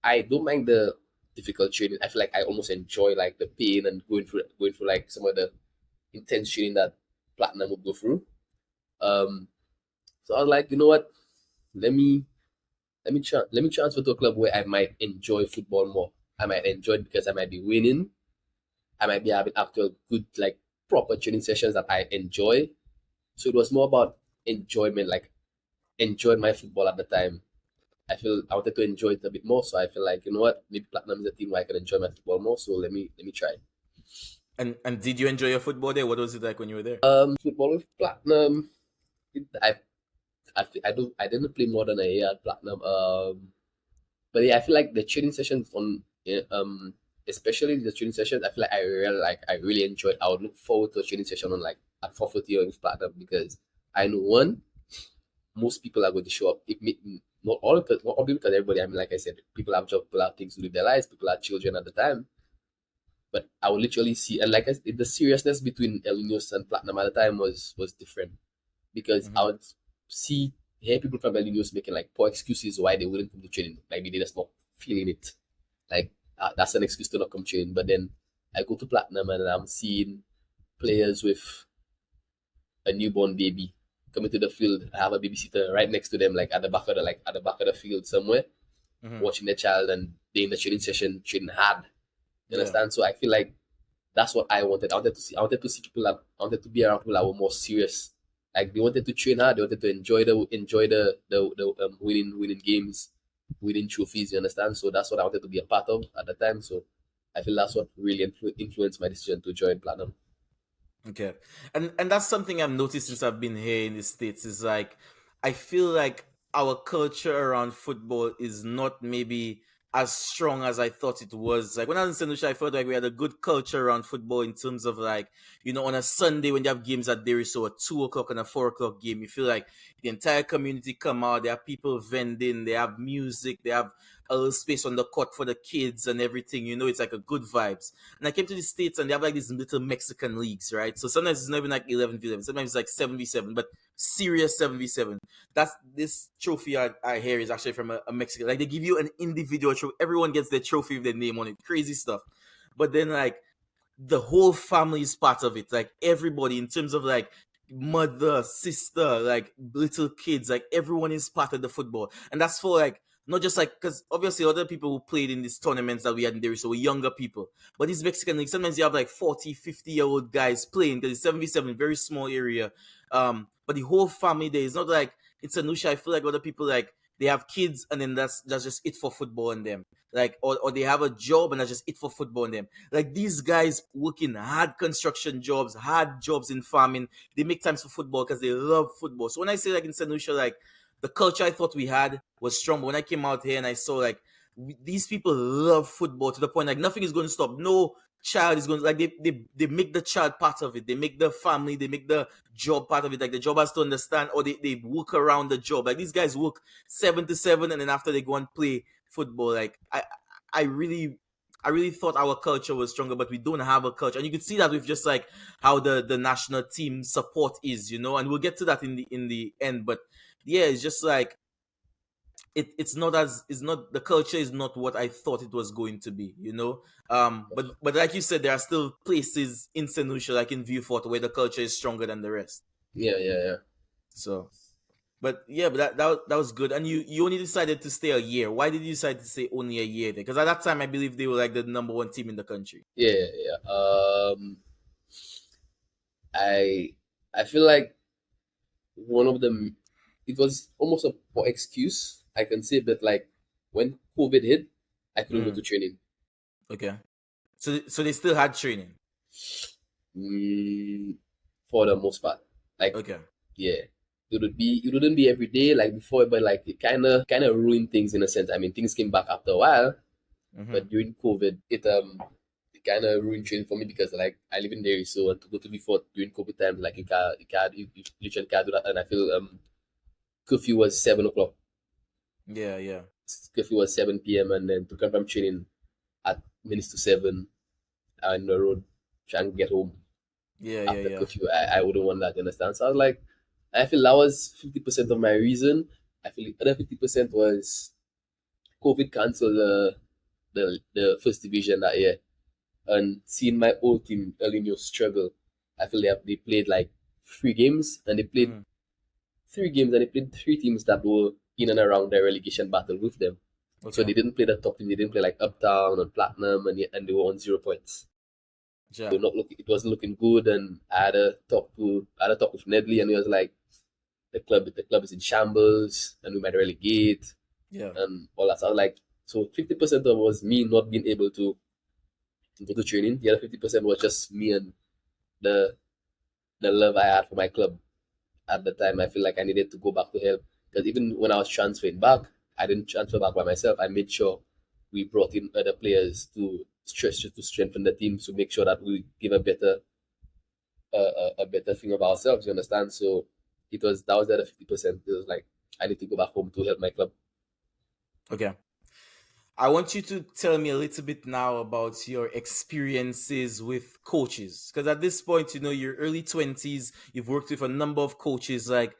I don't mind the difficult training. I feel like I almost enjoy like the pain and going through like some of the intense training that Platinum would go through. Um, so I was like, what? Let me let me transfer to a club where I might enjoy football more. I might enjoy it because I might be winning. I might be having actual good like proper training sessions that I enjoy. So it was more about enjoyment, like enjoying my football at the time. I feel I wanted to enjoy it a bit more, so I feel like, maybe Platinum is a team where I can enjoy my football more. So let me try. And did you enjoy your football there? What was it like when you were there? Football with Platinum. It, I didn't play more than a year at Platinum. But yeah, I feel like the training sessions especially the training sessions, I feel like I really enjoyed. I would look forward to a training session on like at 4:30 or with Platinum, because I know, one, most people are going to show up. Not all of it, not all people, because everybody. I mean, like I said, people have jobs, people have things to do with their lives, people have children at the time. But I would literally see, and like I said, the seriousness between El Ninos and Platinum at the time was different, because I Mm-hmm. would hear people from El Ninos making like poor excuses why they wouldn't come to training. Maybe they just not feeling it. Like, that's an excuse to not come training. But then I go to Platinum and I'm seeing players with a newborn baby coming to the field. I have a babysitter right next to them, like at the back of the field somewhere, Mm-hmm. watching their child, and they in the training session training hard. You Yeah. understand? So I feel like that's what I wanted. I wanted to see people that I wanted to be around people that were more serious. Like, they wanted to train hard, they wanted to enjoy the winning games, winning trophies, you understand? So that's what I wanted to be a part of at the time. So I feel that's what really influenced my decision to join Platinum. Okay. And that's something I've noticed since I've been here in the States is like I feel like our culture around football is not maybe as strong as I thought it was. Like when I was in St. Lucia, I felt like we had a good culture around football in terms of like, on a Sunday when you have games at there, so a 2 o'clock and a 4 o'clock game, you feel like the entire community come out, there are people vending, they have music, they have a little space on the court for the kids and everything, it's like a good vibes. And I came to the States and they have like these little Mexican leagues, right? So sometimes it's not even like 11v11, sometimes it's like 7v7, but serious 7v7. That's this trophy I hear is actually from a Mexican. Like they give you an individual trophy. Everyone gets their trophy with their name on it. Crazy stuff. But then like the whole family is part of it. Like everybody, in terms of like mother, sister, like little kids, like everyone is part of the football. And that's for like not just like because obviously other people who played in these tournaments that we had in there, so were younger people. But these Mexican leagues, sometimes you have like 40, 50-year-old guys playing because it's 7v7, very small area. But the whole family there is not like it's a Nusha. I feel like other people like they have kids and then that's just it for football and them. Like or they have a job and that's just it for football and them. Like these guys working hard construction jobs, hard jobs in farming, they make times for football because they love football. So when I say like in St. Lucia, like the culture I thought we had was strong. But when I came out here and I saw like these people love football to the point like nothing is going to stop. No child is going to like they make the child part of it. They make the family, they make the job part of it. Like the job has to understand or they work around the job. Like these guys work 7 to 7 and then after they go and play football. Like I really I really thought our culture was stronger, but we don't have a culture. And you can see that with just like how the national team support is, and we'll get to that in the end. But yeah, it's just like it's not the culture is not what I thought it was going to be. But like you said, there are still places in St. Lucia, like in Viewfort, where the culture is stronger than the rest. Yeah, yeah, yeah. So but yeah, but that was good. And you only decided to stay a year. Why did you decide to stay only a year there? Because at that time I believe they were like the number one team in the country. Yeah, yeah. I I feel like one of them, it was almost a poor excuse, I can say, but like when COVID hit, I couldn't go Mm, to training. okay. So they still had training. Mm, for the most part. Like, Okay. yeah. It wouldn't be every day like before, but like it kinda ruined things in a sense. I mean things came back after a while, Mm-hmm. but during COVID it kinda ruined training for me because like I live in Derry, so to go to before during COVID times like you literally can't do that, and I feel curfew was 7 o'clock. Yeah, yeah. Curfew was 7 p.m. and then to come from training at minutes to 7 on the road trying to get home Yeah, yeah, after yeah. curfew. I wouldn't want that, you understand? So I was like, I feel that was 50% of my reason. I feel the other 50% was COVID canceled the first division that year. And seeing my old team, El Nino, struggle, I feel they played like 3 games and they played Mm-hmm. 3 games and they played 3 teams that were in and around the relegation battle with them. So Okay. they didn't play the top team. They didn't play like Uptown and Platinum, and they were on 0 points. They Ja. were not looking. It wasn't looking good. And I had a talk with Nedley, and he was like, the club is in shambles, and we might relegate Yeah. and all that. So I was like, so 50% of it was me not being able to go to training. The other 50% was just me and the the love I had for my club at the time. I feel like I needed to go back to help because even when I was transferring back, I didn't transfer back by myself. I made sure we brought in other players to stretch to strengthen the team to make sure that we give a better thing of ourselves. You understand? So that was the other 50%. It was like I need to go back home to help my club. Okay. I want you to tell me a little bit now about your experiences with coaches. Because at this point, you're early 20s, you've worked with a number of coaches. Like,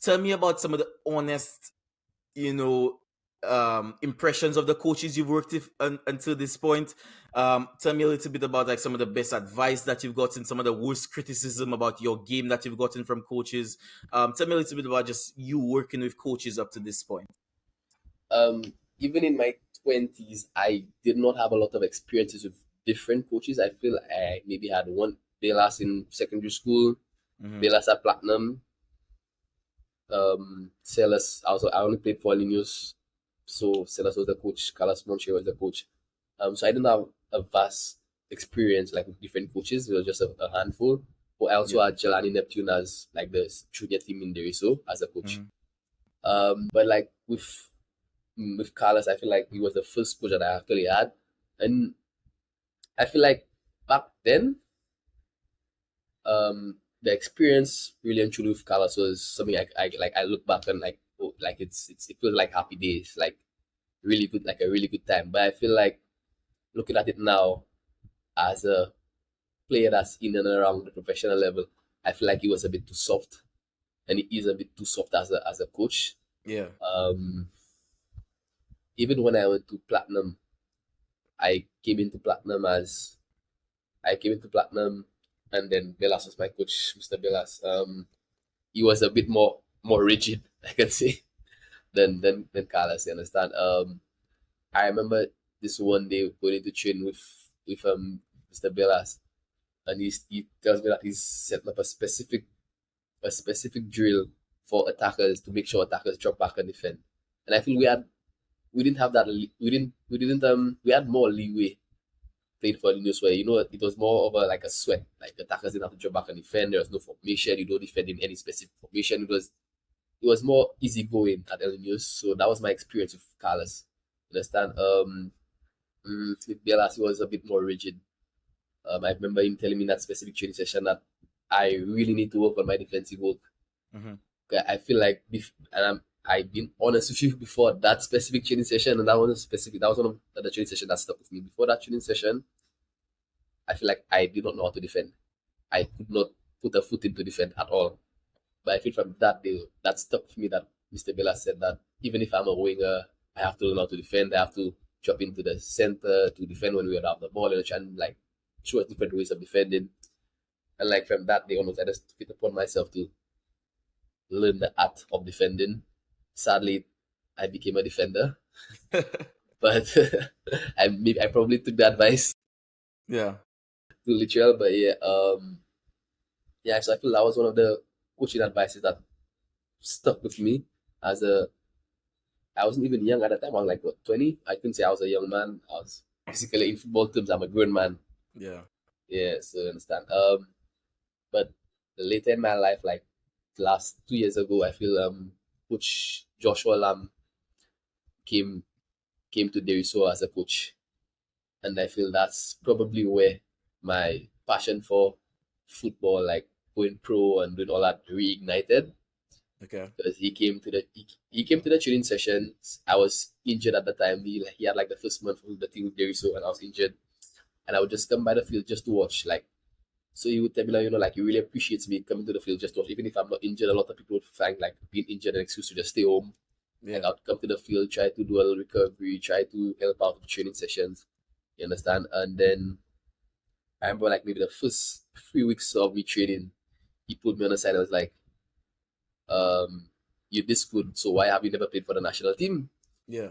tell me about some of the honest, you know, impressions of the coaches you've worked with until this point. Tell me a little bit about like some of the best advice that you've gotten, some of the worst criticism about your game that you've gotten from coaches. Tell me a little bit about just you working with coaches up to this point. Um, Even in my 20s, I did not have a lot of experiences with different coaches. I feel I maybe had one Bayless in secondary school, Mm-hmm. Bayless at Platinum, Celis. I only played for Linus, so Celis was the coach, Carlos Monche was the coach. So I didn't have a vast experience like with different coaches. It was just a handful. But I also Yeah. had Jelani Neptune as like the junior team in Deriso as a coach. Hmm. But like with Carlos, I feel like he was the first coach that I actually had, and I feel like back then, the experience really and truly with Carlos was something I like. I look back and like, oh, like it feels like happy days, like really good, like a really good time. But I feel like looking at it now as a player that's in and around the professional level, I feel like he was a bit too soft, and he is a bit too soft as a coach. Yeah. Um, Even when I went to Platinum, I came into Platinum as I came into Platinum, and then Belas was my coach, Mr. Belas. He was a bit more rigid, I can say, than Carlos. You understand? I remember this one day going to train with Mr. Belas, and he tells me that he's setting up a specific drill for attackers to make sure attackers drop back and defend. And I feel we didn't have that we had more leeway playing for Linus where it was more of a like a sweat. Like attackers didn't have to drop back and defend. There was no formation. You don't defend in any specific formation. It was more easygoing at El News. So that was my experience with Carlos. Understand? With Bielas, he was a bit more rigid. I remember him telling me in that specific training session that I really need to work on my defensive work. Hmm. Okay, I feel like I've been honest with you before that specific training session, and that was one of the training session that stuck with me. Before that training session, I feel like I did not know how to defend. I could not put a foot into defend at all. But I feel from that day, that stuck with me that Mr. Bella said that even if I'm a winger, I have to learn how to defend. I have to drop into the center to defend when we have the ball and try and like show us different ways of defending. And like from that day onwards, I just took it upon myself to learn the art of defending. Sadly, I became a defender, but I probably took the advice Yeah. too literal. But yeah, yeah. So I feel that was one of the coaching advices that stuck with me as a I wasn't even young at the time. I was like what 20. I couldn't say I was a young man. I was basically in football terms. I'm a grown man. Yeah. Yeah, so you understand. But later in my life, like last 2 years ago, I feel Coach Joshua Lam came came to Deriso as a coach, and I feel that's probably where my passion for football, like going pro and doing all that, reignited. Okay. Because he came to the training sessions. I was injured at the time. He had like the first month of the team with Deriso, and I was injured, and I would just come by the field just to watch. Like, so he would tell me like, like he really appreciates me coming to the field just to watch. Even if I'm not injured, a lot of people would find like being injured an excuse to just stay home. Like Yeah. I'd come to the field, try to do a little recovery, try to help out with training sessions. You understand? And then I remember like maybe the first 3 weeks of me training, he put me on the side. I was like, you're this good, so why have you never played for the national team? Yeah.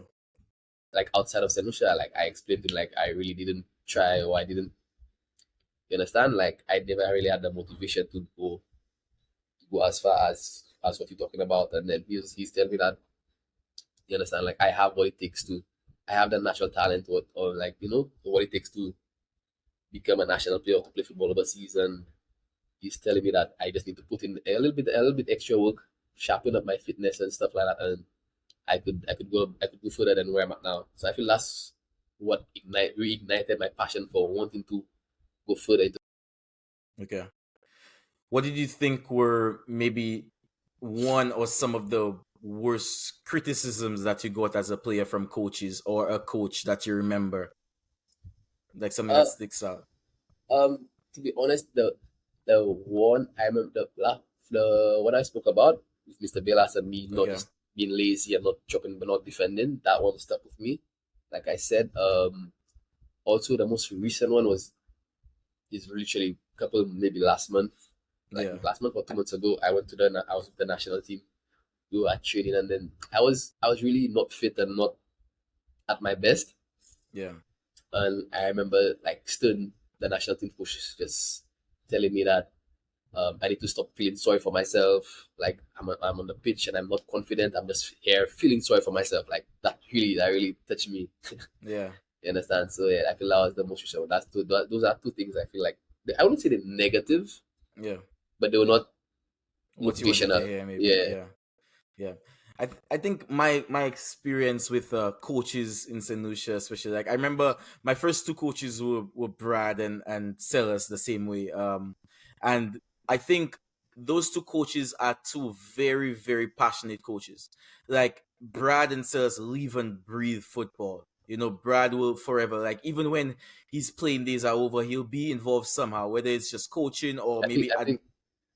Like outside of St. Lucia, like I explained to him, like I really didn't try or I didn't, you understand? Like I never really had the motivation to go as far as what you're talking about. And then he's telling me that, you understand, like I have what it takes to, I have the natural talent or like, what it takes to become a national player to play football overseas. And he's telling me that I just need to put in a little bit extra work, sharpen up my fitness and stuff like that, and I could go further than where I'm at now. So I feel that's what reignited my passion for wanting to go further into. Okay. What did you think were maybe one or some of the worst criticisms that you got as a player from coaches or a coach that you remember? Like something Uh, that sticks out. to be honest, the one I remember the what I spoke about with Mr. Belas and me not Okay. just being lazy and not chopping but not defending, that one stuck with me. Like I said, also the most recent one is literally a couple maybe last month, like Yeah. last month or 2 months ago. I was with the national team. We were at training, and then I was really not fit and not at my best. Yeah. And I remember like Stern, the national team coach, just telling me that I need to stop feeling sorry for myself. Like I'm on the pitch and I'm not confident. I'm just here feeling sorry for myself. Like that really touched me. Yeah. You understand? So yeah, I feel that was the most recent one. Those are two things I feel like I wouldn't say they're negative, Yeah. but they were not What you wanted to motivational. hear, maybe. Yeah, Yeah. Yeah. I think my experience with coaches in St. Lucia, especially, like, I remember my first two coaches were Brad and Sellers the same way. And I think those two coaches are two very, very passionate coaches. Like, Brad and Sellers live and breathe football. You know, Brad will forever, like, even when his playing days are over, he'll be involved somehow, whether it's just coaching or I think maybe I think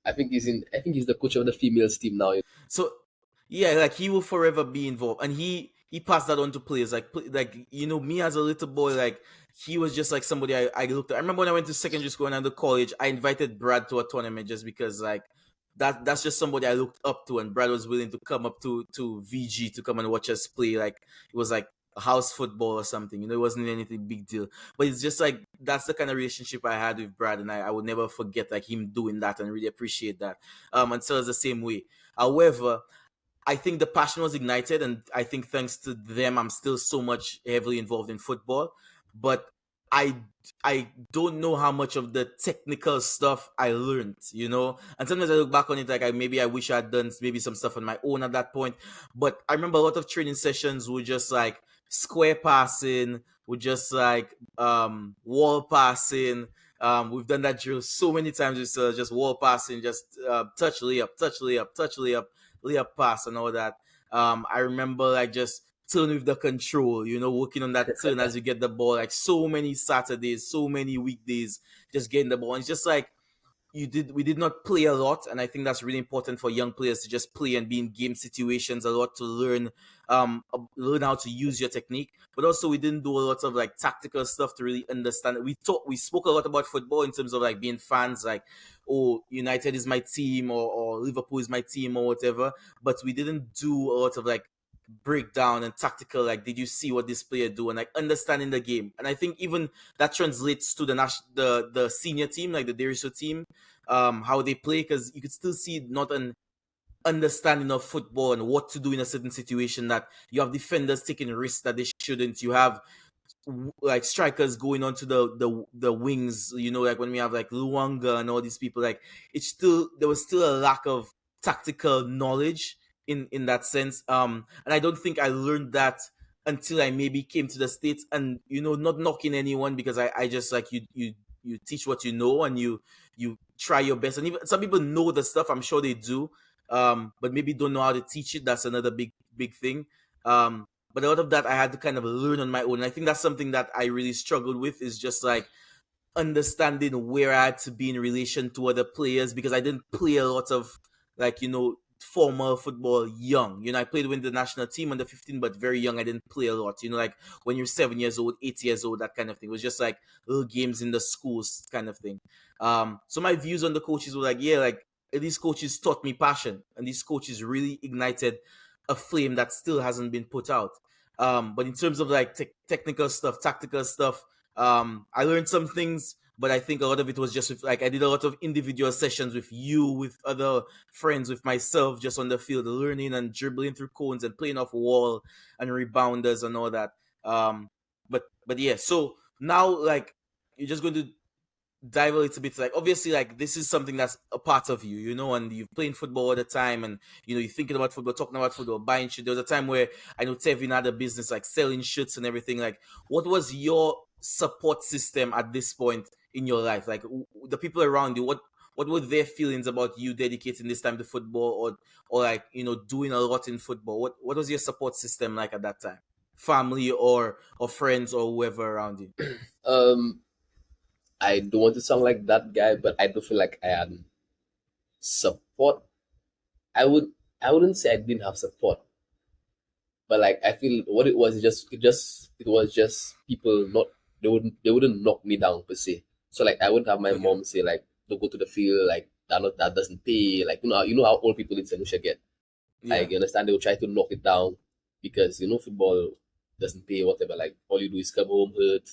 I think he's in. I think he's the coach of the females team now. so yeah, like, he will forever be involved, and he passed that on to players. Like, me as a little boy, like, he was just like somebody I looked at. I remember when I went to secondary school and under college, I invited Brad to a tournament just because, like, that's just somebody I looked up to, and Brad was willing to come up to VG to come and watch us play. Like, it was like a house football or something. You know, it wasn't anything big deal. But it's just like that's the kind of relationship I had with Brad, and I would never forget, like, him doing that and really appreciate that. And so it's the same way. However, I think the passion was ignited, and I think thanks to them, I'm still so much heavily involved in football. But I I don't know how much of the technical stuff I learned, And sometimes I look back on it like maybe I wish I had done maybe some stuff on my own at that point. But I remember a lot of training sessions were just like square passing, were just like wall passing. We've done that drill so many times. It's just wall passing, just touch layup, touch layup, touch layup, layup pass, and all that. I remember like just turn with the control, working on that turn as you get the ball. Like so many Saturdays, so many weekdays, just getting the ball. And it's just like we did not play a lot, and I think that's really important for young players to just play and be in game situations a lot to learn how to use your technique. But also we didn't do a lot of like tactical stuff to really understand it. We spoke a lot about football in terms of like being fans, like, oh, United is my team, or Liverpool is my team, or whatever, but we didn't do a lot of like breakdown and tactical, like, did you see what this player do, and like understanding the game. And I think even that translates to the senior team, like the Deriso team, how they play, because you could still see not an understanding of football and what to do in a certain situation, that you have defenders taking risks that they shouldn't. You have like strikers going onto the wings, like when we have like Luanga and all these people, like there was still a lack of tactical knowledge in that sense. And I don't think I learned that until I maybe came to the States. And not knocking anyone, because I just like you teach what you know, and you try your best. And even some people know the stuff, I'm sure they do, but maybe don't know how to teach it. That's another big thing. But a lot of that I had to kind of learn on my own. And I think that's something that I really struggled with, is just like understanding where I had to be in relation to other players, because I didn't play a lot of like, formal football young. I played with the national team under 15, but very young. I didn't play a lot. Like when you're 7 years old, 8 years old, that kind of thing. It was just like little games in the schools kind of thing. So my views on the coaches were like, yeah, like these coaches taught me passion, and these coaches really ignited a flame that still hasn't been put out. But in terms of like technical stuff, tactical stuff, I learned some things, but I think a lot of it was just with, like, I did a lot of individual sessions with you, with other friends, with myself, just on the field, learning and dribbling through cones and playing off wall and rebounders and all that. But yeah, so now, like, you're just going to dive a little bit, like, obviously, like, this is something that's a part of you, and you've playing football all the time, and you're thinking about football, talking about football, buying shit. There was a time where I know Tevin had a business like selling shirts and everything. Like, what was your support system at this point in your life? Like, the people around you, what were their feelings about you dedicating this time to football, or like, doing a lot in football? What was your support system like at that time? Family or friends or whoever around you? Um, I don't want to sound like that guy, but I do feel like I had support. I would I wouldn't say I didn't have support, but like I feel what it was is it was just people not they wouldn't knock me down per se. So like I wouldn't have my Okay. mom say like don't go to the field, like that doesn't pay, like you know how old people in St. Lucia get. Yeah. Like you understand they will try to knock it down because football doesn't pay, whatever, like all you do is come home hurt.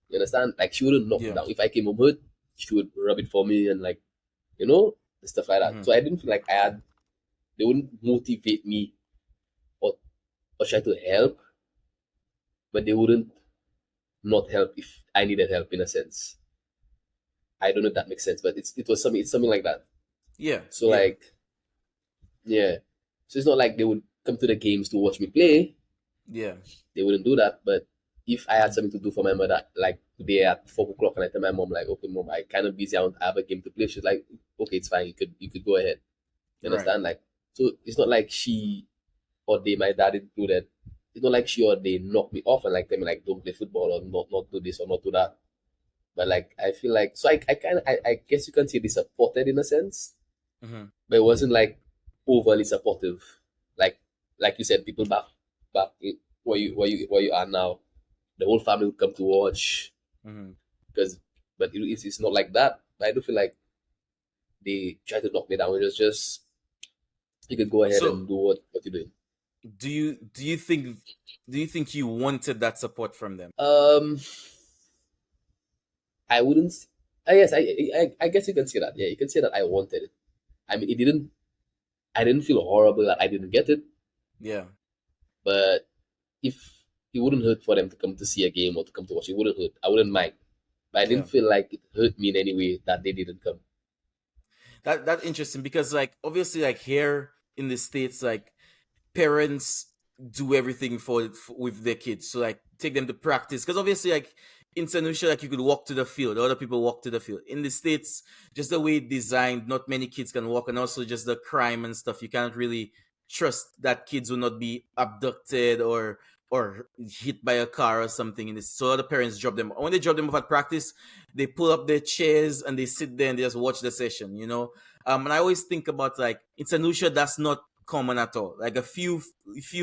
You understand? Like she wouldn't knock it Yeah. down. If I came home hurt, she would rub it for me and like you know stuff like that. Hmm. So I didn't feel like they wouldn't motivate me or try to help, but they wouldn't not help if I needed help in a sense. I don't know if that makes sense, but it's something like that. Yeah, So yeah, like yeah, so it's not like they would come to the games to watch me play. yeah, They wouldn't do that. But if I had something to do for my mother, like today at 4 o'clock, and I tell my mom like, okay, mom, I kind of busy. I have a game to play. She's like, okay, it's fine. You could go ahead. You right. understand? Like, so it's not like she or they, my dad included. It's not like she or they knock me off and like tell me like don't play football or not do this or not do that. But like I feel like so I kind of I guess you can say they supported in a sense, Hmm. but it wasn't like overly supportive. Like like you said, people back where you are now, the whole family would come to watch Hmm. because but it's not like that. But I do feel like they try to knock me down. It was just you could go ahead So, and do what you're doing. do you think you wanted that support from them? Um, I wouldn't. Yes, I guess you can say that. Yeah, you can say that I wanted it. I mean, it didn't. I didn't feel horrible that I didn't get it, Yeah, but if it wouldn't hurt for them to come to see a game or to come to watch, it wouldn't hurt. I wouldn't mind. But I yeah. didn't feel like it hurt me in any way that they didn't come. That interesting because like obviously like here in the states like parents do everything with their kids. So like take them to practice because obviously like in St. Lucia like you could walk to the field, other people walk to the field. In the states, just the way it's designed, not many kids can walk, and also just the crime and stuff. You can't really trust that kids will not be abducted or hit by a car or something in this. So other parents drop them. When they drop them off at practice, they pull up their chairs and they sit there and they just watch the session, you know. And I always think about like in St. Lucia, that's not common at all. Like a few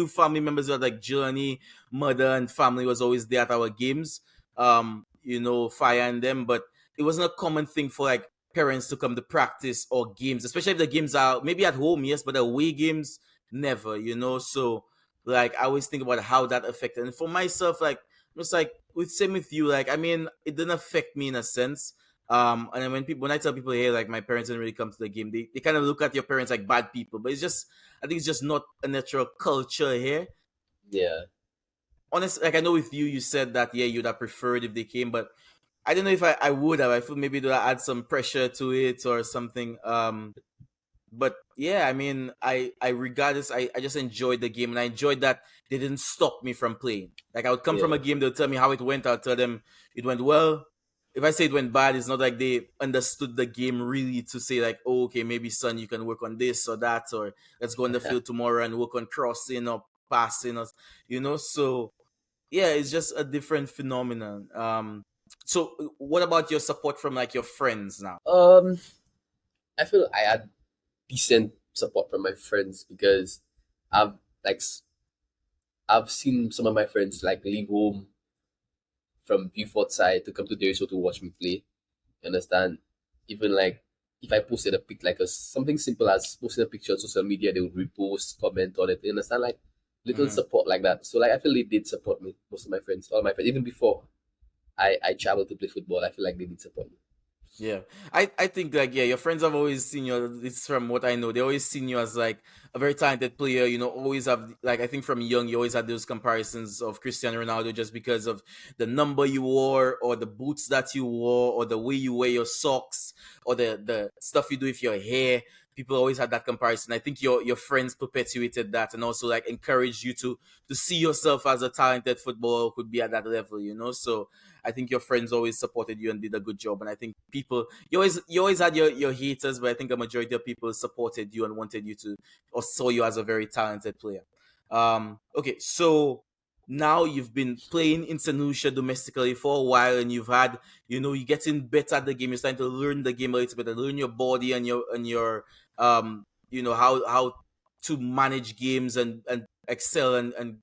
family members were like Journey, mother and family was always there at our games. Fire and them, but it wasn't a common thing for like parents to come to practice or games, especially if the games are maybe at home, yes, but away games, never, you know. So like I always think about how that affected. And for myself, like just like with same with you, like I mean, it didn't affect me in a sense. And then when I tell people, hey, like my parents didn't really come to the game, they kind of look at your parents like bad people. But it's just I think it's just not a natural culture here. Yeah, Honestly, like I know with you, you said that yeah, you'd have preferred if they came, but I don't know if I would have. I feel maybe to add some pressure to it or something. But yeah, I mean, I regardless, I just enjoyed the game and I enjoyed that they didn't stop me from playing. Like I would come from yeah, a game, they'll tell me how it went. I'll tell them it went well. If I say it went bad, it's not like they understood the game really to say like, oh, okay, maybe son, you can work on this or that, or let's go on the field tomorrow and work on crossing or passing or So yeah, it's just a different phenomenon. So what about your support from like your friends now? um, I feel I had decent support from my friends because I've like s- I've seen some of my friends like leave home from Beaufort side to come to Deriso to watch me play. You understand? Even like if I posted a pic like something simple as posting a picture on social media, they would repost, comment on it. You understand? Like little Mm-hmm. support like that. So like I feel they did support me. Most of my friends, all my friends, even before I traveled to play football, I feel like they did support me. Yeah, I think like yeah, your friends have always seen you. It's from what I know. They always seen you as like a very talented player. You know, always have like I think from young you always had those comparisons of Cristiano Ronaldo just because of the number you wore or the boots that you wore or the way you wear your socks or the stuff you do with your hair. People always had that comparison. I think your friends perpetuated that and also like encouraged you to see yourself as a talented footballer who could be at that level. You know, so I think your friends always supported you and did a good job. And I think people you always had your haters, but I think a majority of people supported you and wanted you to or saw you as a very talented player. Okay, so now you've been playing in St. Lucia domestically for a while and you've had, you're getting better at the game. You're starting to learn the game a little bit, learn your body and your how to manage games and excel and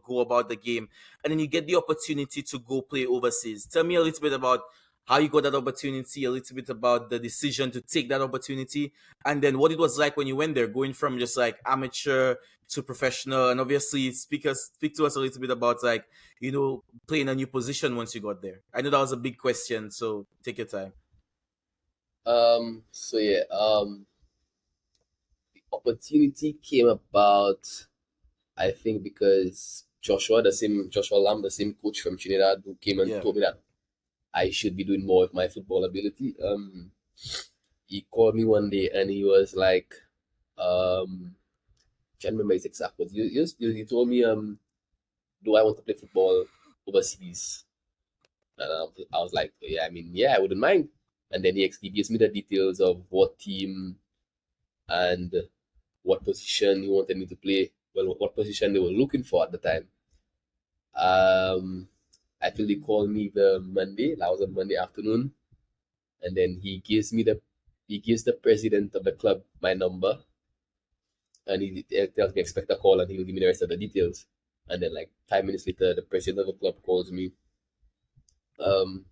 go about the game, and then you get the opportunity to go play overseas. Tell me a little bit about how you got that opportunity, a little bit about the decision to take that opportunity, and then what it was like when you went there, going from just like amateur to professional, and obviously speak to us a little bit about like playing a new position once you got there. I know that was a big question, so take your time. So yeah, the opportunity came about I think because Joshua Lamb, the same coach from Trinidad, who came and Yeah. told me that I should be doing more with my football ability. He called me one day and he was like, can't remember his exact words. He told me, do I want to play football overseas? And I was like, yeah, I mean, yeah, I wouldn't mind. And then he gives me the details of what team and what position he wanted me to play. Well, what position they were looking for at the time. Um, I feel he called me the Monday. That was on Monday afternoon, and then he gives the president of the club my number, and he tells me expect a call, and he'll give me the rest of the details. And then like 5 minutes later, the president of the club calls me.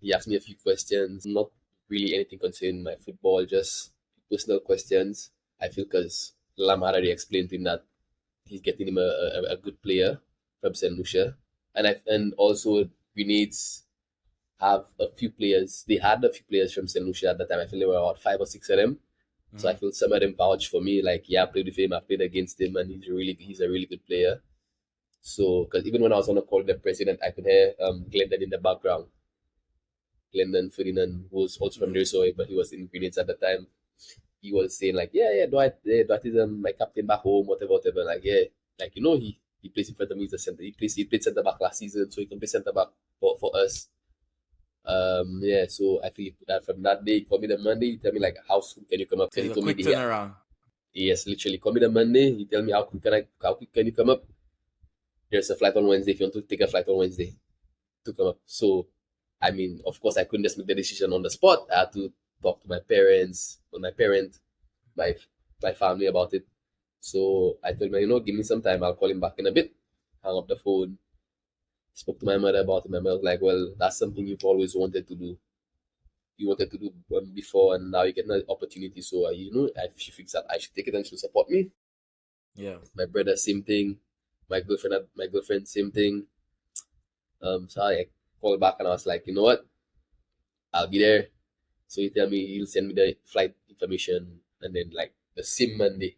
He asked me a few questions, not really anything concerning my football, just personal questions. I feel because Lam had already explained to him that he's getting him a good player from St. Lucia. And also Grenades have a few players. They had a few players from St. Lucia at the time. I feel there were about 5 or 6 of them. So I feel some of them vouch for me. Like, yeah, I played with him, I played against him, and he's a really good player. So, because even when I was on a call with the president, I could hear Glendon in the background. Glendon Ferdinand, who was also from Derisoy, but he was in Grenades at the time. He was saying like, Dwight is my captain back home, whatever. Like, yeah, like he plays in front of me. He's a center. He played center back last season, so he can play center back for us. Yeah. So I think that from that day, he called me the Monday. He tell me like, how soon can you come up? So He it's a told me quick turnaround. yes, literally call me the Monday. He tell me how quick can you come up? There's a flight on Wednesday. If you want to take a flight on Wednesday to come up. So I mean, of course, I couldn't just make the decision on the spot. I had to talk to my parents, my my family about it. So I told him, give me some time. I'll call him back in a bit. Hung up the phone. Spoke to my mother about it. My mother was like, "Well, that's something you've always wanted to do. You wanted to do one before, and now you get another opportunity. So she thinks that I should take it and she'll support me." Yeah. My brother, same thing. My girlfriend, same thing. So I called back and I was like, you know what? I'll be there. So he tell me he'll send me the flight information, and then like the same Monday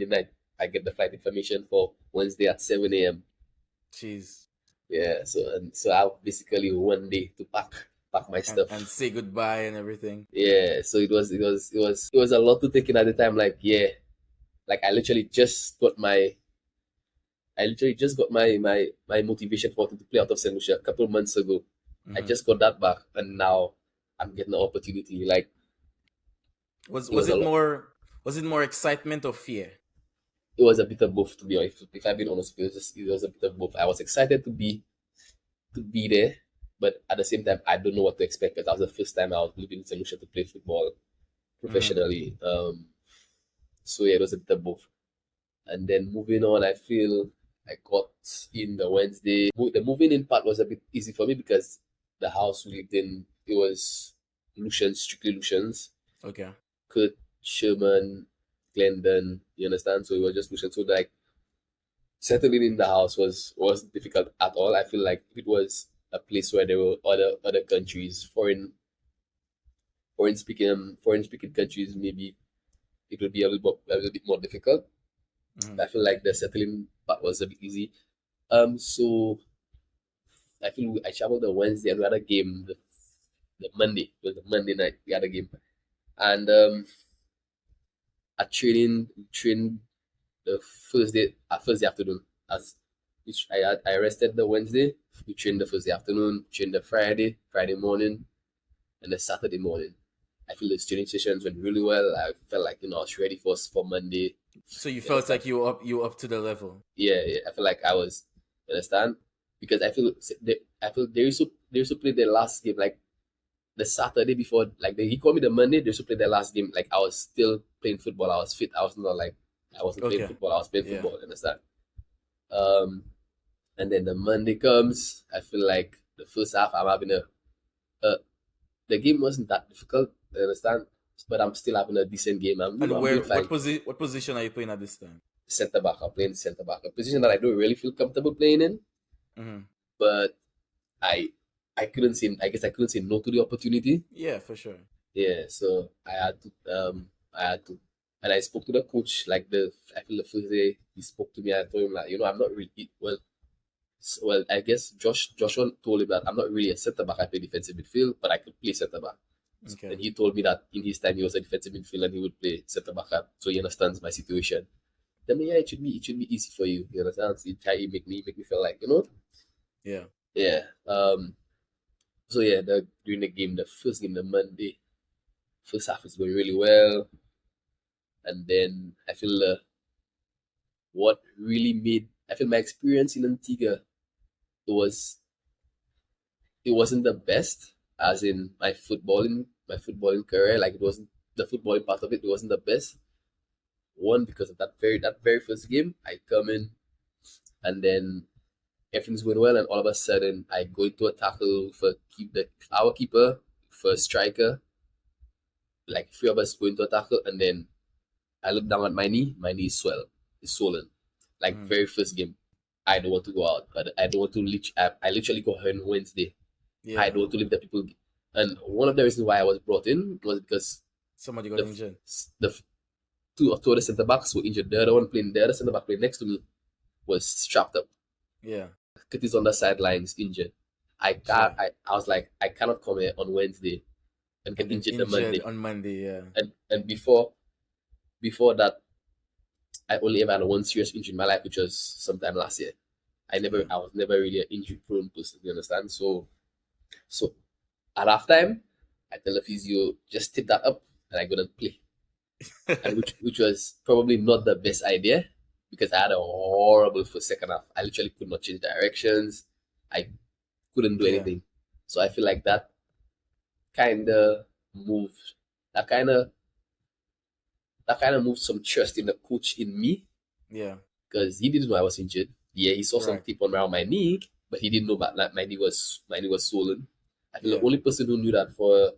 night, I get the flight information for Wednesday at 7 a.m. Jeez. Yeah, so I have basically one day to pack my And stuff. say goodbye and everything. Yeah, so it was a lot to take in at the time. Like yeah, like I literally just got my motivation for to play out of St. Lucia a couple of months ago. I Hmm. just got that back, and now I'm getting the opportunity. Like Was it was was a it lot. more was it more excitement or fear? It was a bit of both, to be honest. If I've been honest, it was a bit of both. I was excited to be there, but at the same time, I don't know what to expect because that was the first time I was leaving St. Lucia to play football Hmm. professionally. So yeah, it was a bit of both. And then moving on, I feel I got in the Wednesday. The moving in part was a bit easy for me because the house we lived in, it was Lucians, strictly Lucians. Okay. Kurt, Sherman, Glendon, you understand? So it was just Lucians. So like settling in the house was difficult at all. I feel like if it was a place where there were other countries, foreign speaking countries, maybe it would be a little bit more difficult. Hmm. I feel like the settling part was a bit easy. So I feel I traveled on Wednesday and we had a game the Monday. It was a Monday night. We had a game, and at training, we trained the Thursday afternoon. As which I rested the Wednesday. We trained the Thursday afternoon. Trained the Friday morning, and the Saturday morning. I feel the training sessions went really well. I felt like I was ready for Monday. So you You felt understand? like you were up to the level. Yeah, yeah. I feel like I was. You understand? Because I feel they used to play their last game like the Saturday before. Like he called me the Monday. They used to play their last game. Like I was still playing football. I was fit. I was not like I wasn't playing Okay. football. I was playing Yeah. football. You understand? Um, and then the Monday comes. I feel like the first half I'm having a the game wasn't that difficult. You understand? But I'm still having a decent game. I'm And I'm doing where fine. what position are you playing at this time? Centre back. I'm playing centre back, a position that I don't really feel comfortable playing in. Hmm. But I I couldn't say I guess I couldn't say no to the opportunity. Yeah, for sure. Yeah, so I had to and I spoke to the coach like I feel the first day he spoke to me. I told him like I'm not really well. Well, I guess Joshua told him that I'm not really a centre back. I play defensive midfield, but I could play centre back. Okay. And he told me that in his time he was a defensive midfield and he would play centre back. So he understands my situation. Then yeah, it should be easy for you. You understand? So he try to make me feel like Yeah. yeah. So yeah, during the game, the first game, the Monday, first half is going really well, and then I feel what really made I feel my experience in Antigua it was it wasn't the best as in my footballing career. Like it wasn't the footballing part of it. It wasn't the best. One because of that very first game, I come in and then everything's going well, and all of a sudden I go into a tackle for our keeper, first striker. Like three of us go into a tackle, and then I look down at my knee. My knee is swollen. Like Mm. very first game, I don't want to go out, but I don't want to I literally go home Wednesday. I Yeah. don't want to leave the people. And one of the reasons why I was brought in was because Somebody got the injured. the two of the centre backs were injured. The other centre back playing next to me was strapped up. Yeah. Kitty's on the sidelines injured. I Sure. can't. I was like, I cannot come here on Wednesday and And get then injured the injured Monday. on Monday. Yeah. And before that, I only ever had one serious injury in my life, which was sometime last year. Yeah. I was never really an injury prone person. You understand? So at halftime, I tell the physio just tip that up and I go and play, and which was probably not the best idea because I had a horrible first second half. I literally could not change directions. I couldn't do Yeah. anything. So I feel like that kind of moved that kind of that kind of moved some trust in the coach in me Yeah. because he didn't know I was injured. Yeah, he saw some Right. tape on around my knee, but he didn't know that my knee was swollen. I feel the Yeah. only person who knew that for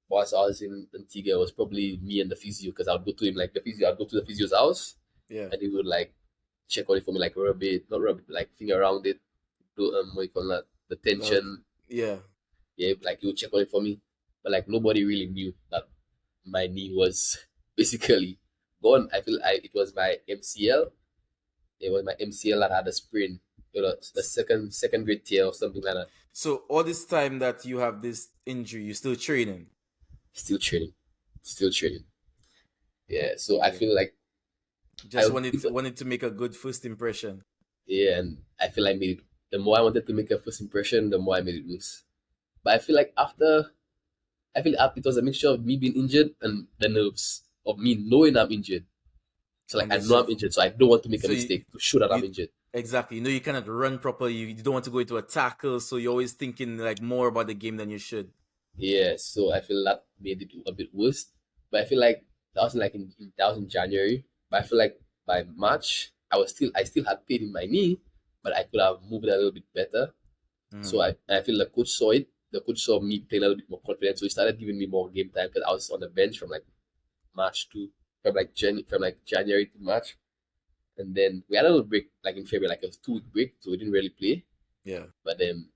whilst I was in Antigua was probably me and the physio because I'd go to him like the physio. I'd go to the physio's house Yeah. and he would like check on it for me, like rub it, not rub it, like finger around it, do what you call that, the Uh, tension. yeah. Yeah, like he would check on it for me, but like nobody really knew that my knee was basically gone. It was my MCL. It was my MCL that had a sprain. The second grade tear or something like that. So all this time that you have this injury, you're still training. Still training, still training. Yeah, so I Okay. feel like I Just if, wanted to make a good first impression. yeah, and I feel I made it. The more I wanted to make a first impression, the more I made it worse. But I feel like it was a mixture of me being injured and the nerves of me knowing I'm injured. So like And I it's know I'm just injured, so I don't want to make a so mistake to show that I'm you injured. exactly. You know you cannot run properly. You don't want to go into a tackle, so you're always thinking like more about the game than you should. Yeah, so I feel that made it a bit worse. But I feel like that was in January. But I feel like by March I still had pain in my knee, but I could have moved it a little bit better. So Mm. I feel the coach saw it. The coach saw me playing a little bit more confident, so he started giving me more game time because I was on the bench from like January to March, and then we had a little break like in February, like a 2 week break, so we didn't really play. Yeah. But then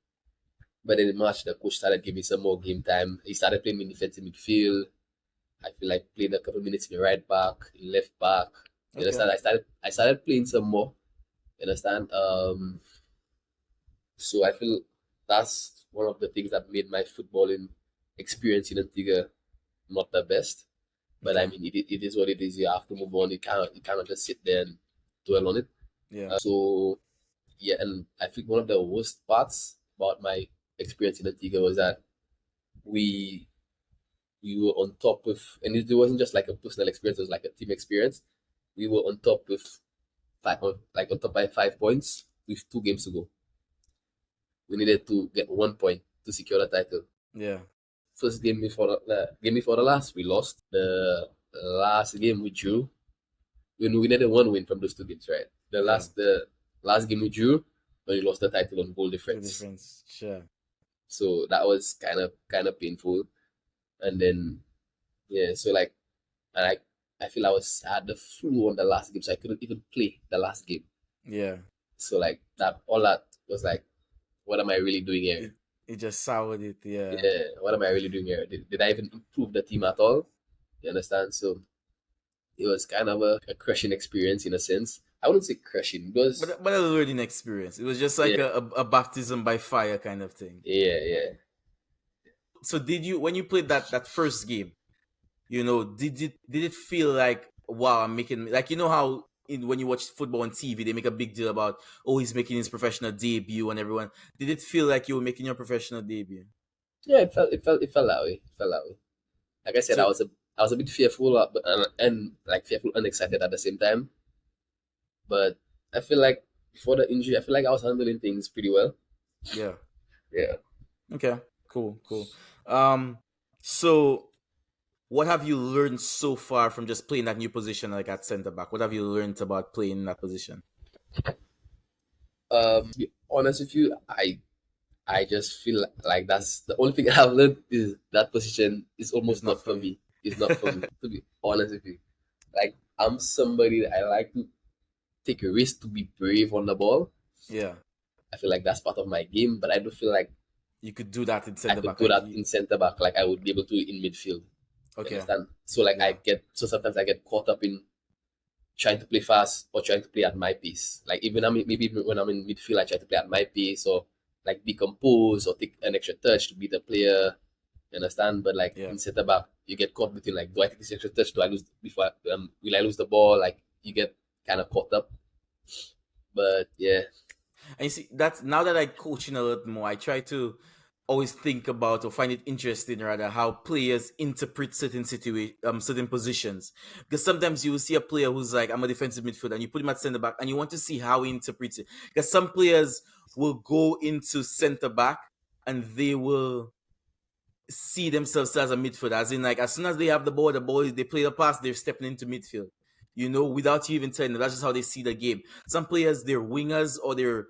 in March, the coach started giving me some more game time. He started playing me in defensive midfield. I feel like playing a couple minutes in the right back, in left back. You Okay. understand? I started playing some more. You understand? So I feel that's one of the things that made my footballing experience in Antigua not the best. But I Okay. mean, it is what it is. You have to move on. You cannot just sit there and dwell on it. Yeah. So yeah, and I think one of the worst parts about my experience in Antigua was that we we were on top with, and it wasn't just like a personal experience; it was like a team experience. We were on top with on top by 5 points with 2 games to go. We needed to get 1 point to secure the title. Yeah. First game before the game before the last, we lost. The last game we drew. We needed one win from those 2 games, right? Yeah. The last game we drew, but we lost the title on goal The difference. difference. Sure. So that was kind of painful. And then yeah, so like and I feel I had the flu on the last game, so I couldn't even play the last game. Yeah. So like that all that was like, what am I really doing here? It it just soured it. Yeah. Yeah, what am I really doing here? Did I even improve the team at all? You understand? So it was kind of a crushing experience in a sense. I wouldn't say crushing because But a learning experience. It was just like yeah, a baptism by fire kind of thing. yeah. So did you, when you played that first game, did it feel like, wow, I'm making, like, how when you watch football on TV they make a big deal about, oh, he's making his professional debut, and everyone, did it feel like you were making your professional debut? Yeah, it felt that way. It felt that way. Like I said, So I was a bit fearful, and like fearful and excited at the same time. But I feel like before the injury, I feel like I was handling things pretty well. yeah. Yeah. Okay, cool. um so what have you learned so far from just playing that new position, like at center back? What have you learned about playing in that position? To be honest with you, I just feel like that's the only thing I've learned is that position is It's almost not not for for you. me. It's not for me. To be honest with you, like I'm somebody that I like to take a risk to be brave on the ball. Yeah, I feel like that's part of my game, but I don't feel like you could do that in I center could back, do like that in center back like I would be able to in midfield. You okay. understand? So like Yeah, so sometimes I get caught up in trying to play fast or trying to play at my pace. Like even maybe even when I'm in midfield, I try to play at my pace or like be composed or take an extra touch to beat the player. You understand? But like yeah. in centre back, you get caught between like, do I take this extra touch? Do I lose before? Will I lose the ball? Like you get kind of caught up. But yeah, And you see, that now that I coaching a lot more, I try to always think about, or find it interesting rather, how players interpret certain positions. Because sometimes you will see a player who's like, I'm a defensive midfielder, and you put him at center back, and you want to see how he interprets it. Because some players will go into center back and they will see themselves as a midfielder, as in, like, as soon as they have the ball, they play the pass, they're stepping into midfield. Without you even telling them, that's just how they see the game. Some players, they're wingers or they're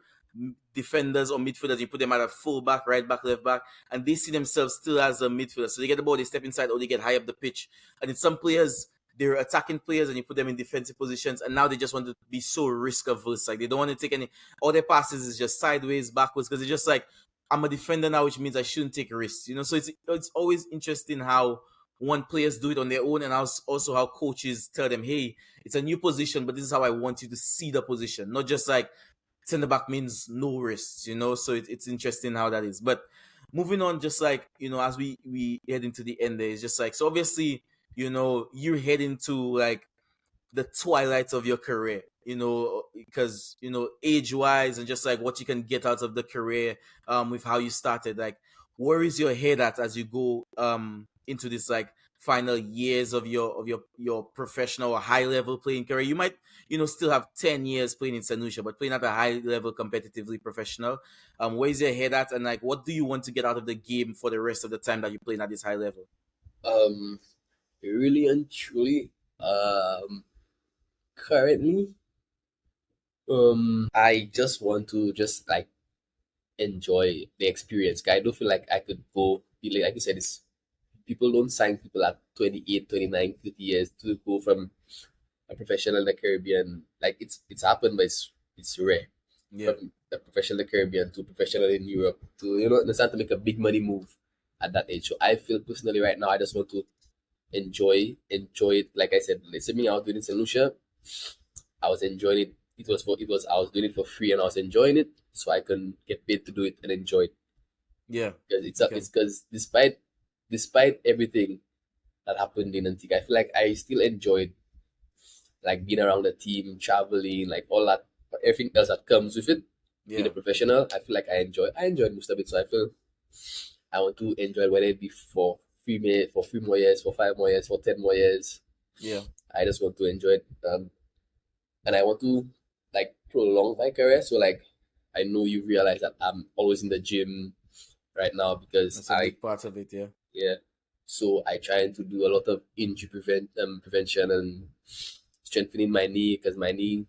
defenders or midfielders. You put them at a full back, right back, left back, and they see themselves still as a midfielder. So they get the ball, they step inside, or they get high up the pitch. And in some players, they're attacking players, and you put them in defensive positions, and now they just want to be so risk averse. Like, they don't want to take any. All their passes is just sideways, backwards, because they're just like, I'm a defender now, which means I shouldn't take risks. So it's always interesting how one players do it on their own, and also how coaches tell them, hey, it's a new position, but this is how I want you to see the position, not just like center back means no risks. So it's interesting how that is. But moving on, just like, as we head into the end, there is just like, so obviously, you're heading to like the twilight of your career, because age wise, and just like what you can get out of the career, with how you started. Like, where is your head at as you go into this, like, final years of your professional or high level playing career? You might, still have 10 years playing in Sanusha, but playing at a high level, competitively professional. Where is your head at, and like, what do you want to get out of the game for the rest of the time that you're playing at this high level? um, really and truly, currently, I just want to just like enjoy the experience. 'Cause I don't feel like I could go, like you said, it's people don't sign people at 28, 29, 30 years to go from a professional in the Caribbean. Like it's happened, but it's rare. Yeah, From a professional in the Caribbean to professional in Europe to understand to make a big money move at that age. So I feel personally right now I just want to enjoy it. Like I said, let's say me I was doing it in St. Lucia, I was enjoying it. I was doing it for free and I was enjoying it, so I can get paid to do it and enjoy it. yeah. Because Okay. it's because despite everything that happened in Antigua, I feel like I still enjoyed like being around the team, traveling, like all that, everything else that comes with it. Being a Yeah, professional, I feel like I enjoyed most of it. So I feel I want to enjoy it, whether it be for 3 minutes, for 3 more years, for 5 more years, for 10 more years. yeah. I just want to enjoy it, and I want to like prolong my career. So like I know you realize that I'm always in the gym right now because That's a big part of it. Yeah. yeah. So I try to do a lot of injury prevention and strengthening my knee because my knee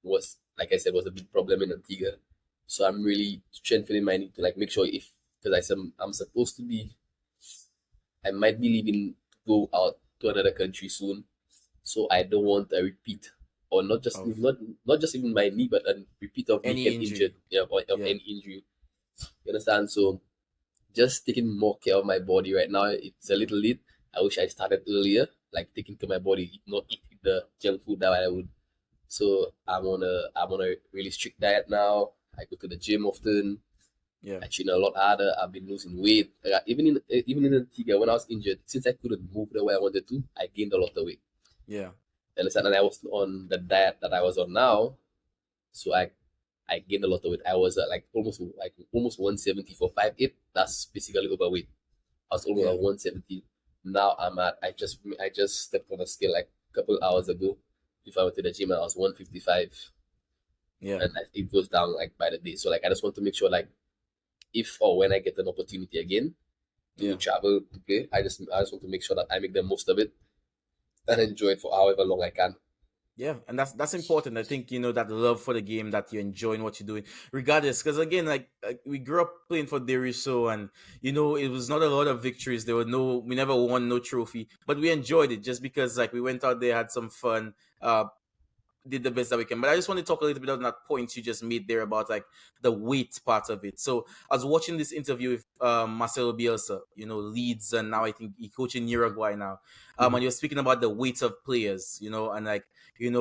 was, like I said, was a big problem in Antigua. So I'm really strengthening my knee to like make sure if because I'm supposed to be I might be leaving to go out to another country soon. So I don't want a repeat or Of not just even my knee but a repeat of me any getting injured, injury. yeah, or of Yeah. any injury. You understand? So just taking more care of my body right now. It's a little late. I wish I started earlier, like taking care of my body, not eating the junk food that I would. So I'm on a really strict diet now. I go to the gym often. Yeah. I train a lot harder. I've been losing weight. Even in Antigua when I was injured, since I couldn't move the way I wanted to, I gained a lot of weight. Yeah. And I was on the diet that I was on now, so I gained a lot of weight. I was at like almost 170 for 5'8". That's basically overweight. I was almost Yeah. at 170. Now I just stepped on a scale like a couple hours ago. If I went to the gym, I was 155, Yeah. and it goes down like by the day. So like I just want to make sure like if or when I get an opportunity again to Yeah. travel to play, I just want to make sure that I make the most of it and enjoy it for however long I can. Yeah, and that's important. I think that love for the game, that you're enjoying what you're doing, regardless. Because again, like we grew up playing for Deriso, and it was not a lot of victories. We never won no trophy, but we enjoyed it just because like we went out there, had some fun. Did the best that we can. But I just want to talk a little bit on that point you just made there about like the weight part of it. So I was watching this interview with Marcelo Bielsa, Leeds, and now I think he coaching Uruguay now. And he was speaking about the weight of players, and like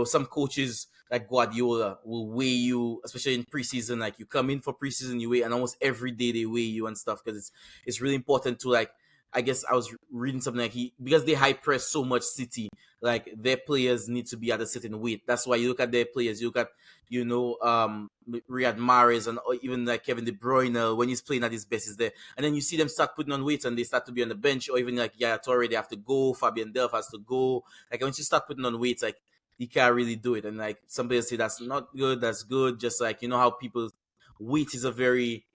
some coaches like Guardiola will weigh you, especially in preseason. Like you come in for preseason, you weigh, and almost every day they weigh you and stuff because it's really important to like. I guess I was reading something like because they high press so much City, like their players need to be at a certain weight. That's why you look at their players. You look at Riyad Mahrez and even like Kevin De Bruyne when he's playing at his best is there, and then you see them start putting on weight and they start to be on the bench, or even like Yaya Toure, they have to go. Fabian Delph has to go. Like once you start putting on weight, like you can't really do it. And like some players say that's not good, that's good. Just like how people weight is a very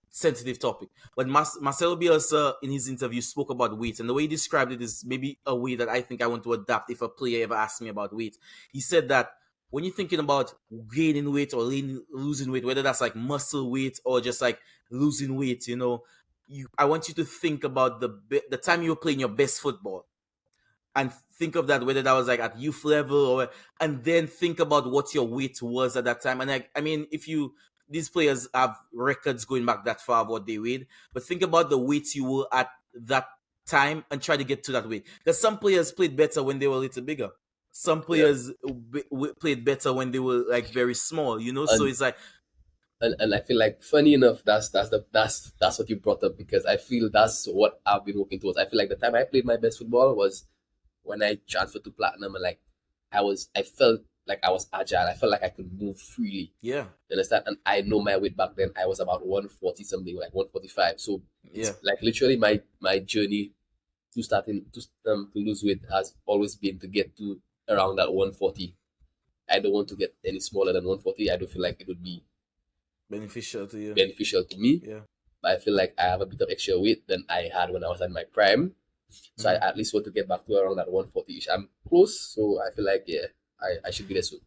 sensitive topic. But Marcelo Bielsa in his interview spoke about weight, and the way he described it is maybe a way that I think I want to adapt if a player ever asks me about weight. He said that when you're thinking about gaining weight or losing weight, whether that's like muscle weight or just like losing weight, I want you to think about the time you were playing your best football, and think of that whether that was like at youth level and then think about what your weight was at that time. And like I mean, if you these players have records going back that far of what they weighed, but think about the weight you were at that time and try to get to that weight, because some players played better when they were a little bigger, some Yeah. players played better when they were like very small, so And it's like and I feel like funny enough that's what you brought up because I feel that's what I've been working towards. I feel like the time I played my best football was when I transferred to platinum, and like I felt like I was agile. I felt like I could move freely. yeah, You understand? And I know my weight back then. I was about 140 something, like 145. So yeah, it's like literally my journey to lose weight has always been to get to around that 140. I don't want to get any smaller than 140. I don't feel like it would be beneficial to you, beneficial to me. yeah. But I feel like I have a bit of extra weight than I had when I was at my prime. So I Mhm. at least want to get back to around that 140-ish. I'm close, so I feel like yeah, I should be there soon.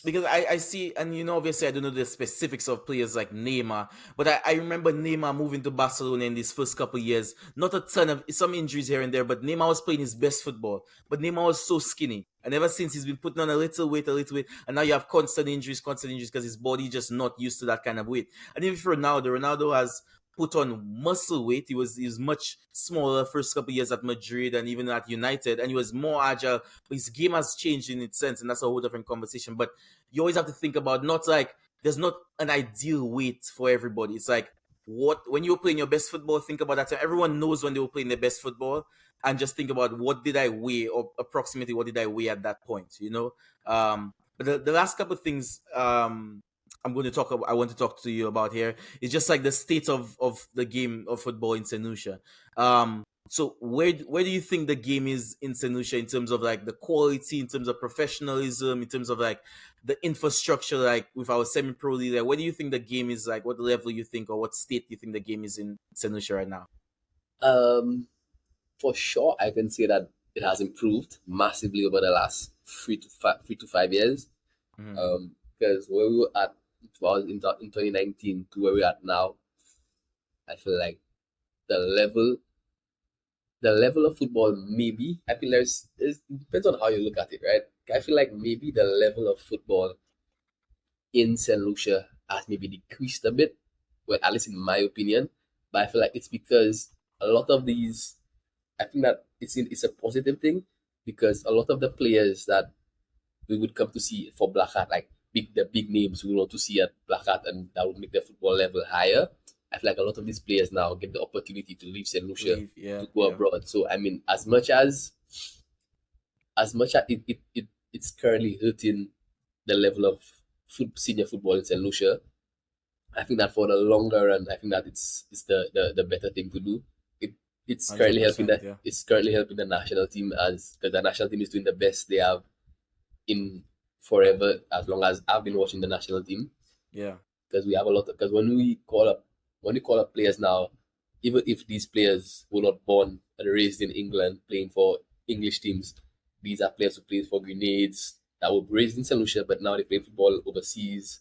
Because I see, and obviously I don't know the specifics of players like Neymar, but I remember Neymar moving to Barcelona in these first couple of years. Not a ton of some injuries here and there, but Neymar was playing his best football. But Neymar was so skinny, and ever since he's been putting on a little weight, and now you have constant injuries because his body just not used to that kind of weight. And even for Ronaldo has put on muscle weight. He was much smaller first couple of years at Madrid and even at United, and he was more agile. But his game has changed in its sense, and that's a whole different conversation. But you always have to think about not like there's not an ideal weight for everybody. It's like what when you were playing your best football, think about that time. Everyone knows when they were playing their best football, and just think about what did I weigh or approximately what did I weigh at that point. But the last couple of things I want to talk to you about here is just like the state of the game of football in St. Lucia. So where do you think the game is in St. Lucia in terms of like the quality, in terms of professionalism, in terms of like the infrastructure, like with our semi-pro league? Like, where do you think the game is like? What level you think, or what state you think the game is in St. Lucia right now? Um, for sure, I can say that it has improved massively over the last 3 to 5 years. Mm-hmm. Because where we were at was in 2019 to where we're at now, I feel like the level the level of football maybe I feel it depends on how you look at it, right? I feel like maybe the level of football in St. Lucia has maybe decreased a bit, well, at least in my opinion. But I feel like it's because a lot of these, I think that it's a positive thing because a lot of the players that we would come to see for Black Hat, like the big names we want to see at Black Hat, and that would make the football level higher. I feel like a lot of these players now get the opportunity to leave St. Lucia Leave. Yeah. to go Yeah. abroad. So I mean, as much as it's currently hurting the level of senior football in St. Lucia, I think that for the longer run, I think that it's the better thing to do. It it's currently helping 100%. that Yeah. it's currently helping the national team, as because the national team is doing the best they have in forever, as long as I've been watching the national team. Yeah. Because we have a lot of, because when we call up players now, even if these players were not born and raised in England playing for English teams, these are players who played for Grenades that were raised in St. Lucia, but now they play football overseas.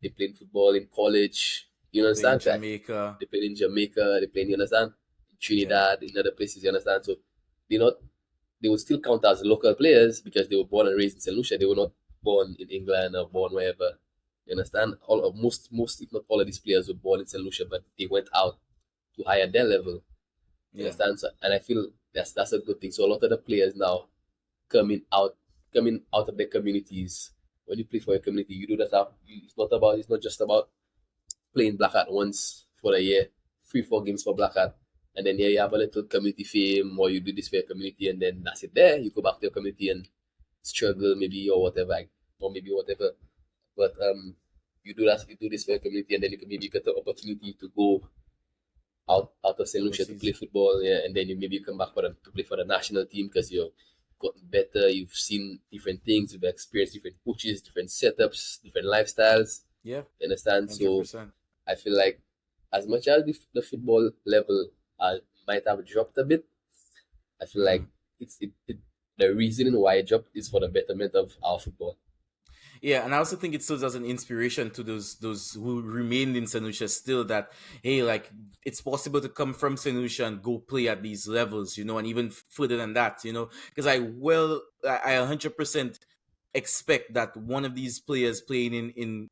They play football in college. You Playing understand? Jamaica. They play in Jamaica. They play in, you understand, in Yeah. Trinidad, in other places. You understand? So they not they would still count as local players because they were born and raised in St. Lucia. They were not born in England or born wherever. You understand? All of most, if not all of these players were born in St. Lucia, but they went out to higher their level. You Yeah. understand? So, and I feel that's a good thing. So a lot of the players now coming out coming out of their communities. When you play for a community, you do that. It's not just about playing Black Hat once for a year, 3 4 games for Black Hat, and then you have a little community fame, or you do this for your community, and then that's it. There, you go back to your community and struggle maybe or whatever, or maybe whatever. But you do this for your community, and then you can maybe get the opportunity to go out of Saint Lucia to play Overseas. football, yeah, and then you maybe come back to play for the national team because you've gotten better, you've seen different things, you've experienced different coaches, different setups, different lifestyles. Yeah. You understand? Hundred So percent. I feel like as much as the football level might have dropped a bit, I feel like Mm. the reasoning why it dropped is for the betterment of our football. Yeah, and I also think it serves as an inspiration to those who remained in St. Lucia still, that hey, like it's possible to come from St. Lucia and go play at these levels, and even further than that, because I 100% expect that one of these players playing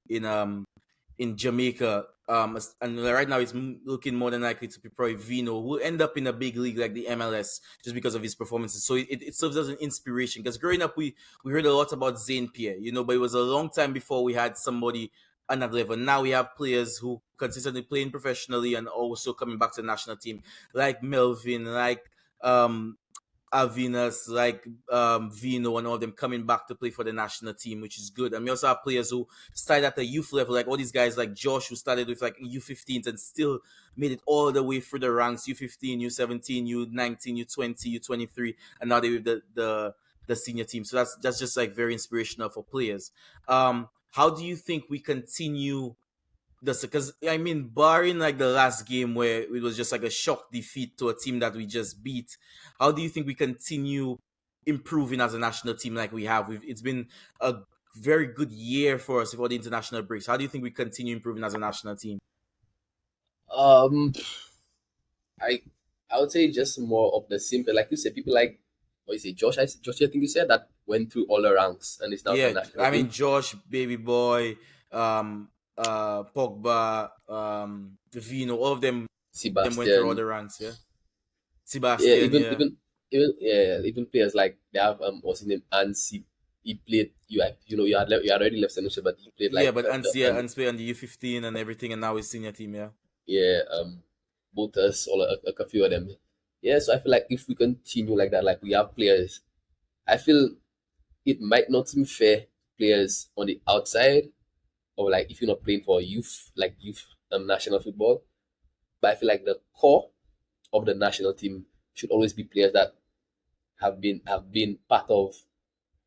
in Jamaica, and right now it's looking more than likely to be probably Vino, will end up in a big league like the MLS just because of his performances. So it serves as an inspiration, because growing up we heard a lot about Zane Pierre, but it was a long time before we had somebody on that level. Now we have players who consistently playing professionally and also coming back to the national team, like Melvin, like Avinas, like Vino, and all them coming back to play for the national team, which is good. And we also have players who started at the youth level, like all these guys like Josh, who started with like U15s and still made it all the way through the ranks: U15, U17, U19, U20, U23, and now they with the senior team. So that's just like very inspirational for players. How do you think we continue this? Because I mean, barring like the last game where it was just like a shock defeat to a team that we just beat, how do you think we continue improving as a national team like we have? It's been a very good year for us before the international breaks. How do you think we continue improving as a national team? Um, I I would say just more of the same. But like you said, people like what you say, Josh. Josh, I think you said that went through all the ranks and is now for Yeah, the national I mean team. Josh, Baby Boy, Pogba, Vino, all of them went through all Sebastian, the ranks. Yeah, yeah, Sebastian. Yeah, even players like they have what's his name, Ansi. He played. You had already left St. Lucia, but he played yeah, like but Ansia and and play on the U15 and everything, and now he's senior team. Yeah. yeah, both us, all a few of them. Yeah, so I feel like if we continue like that, like we have players, I feel it might not seem fair to players on the outside, or like if you're not playing for youth, like youth national football. But I feel like the core of the national team should always be players that have been part of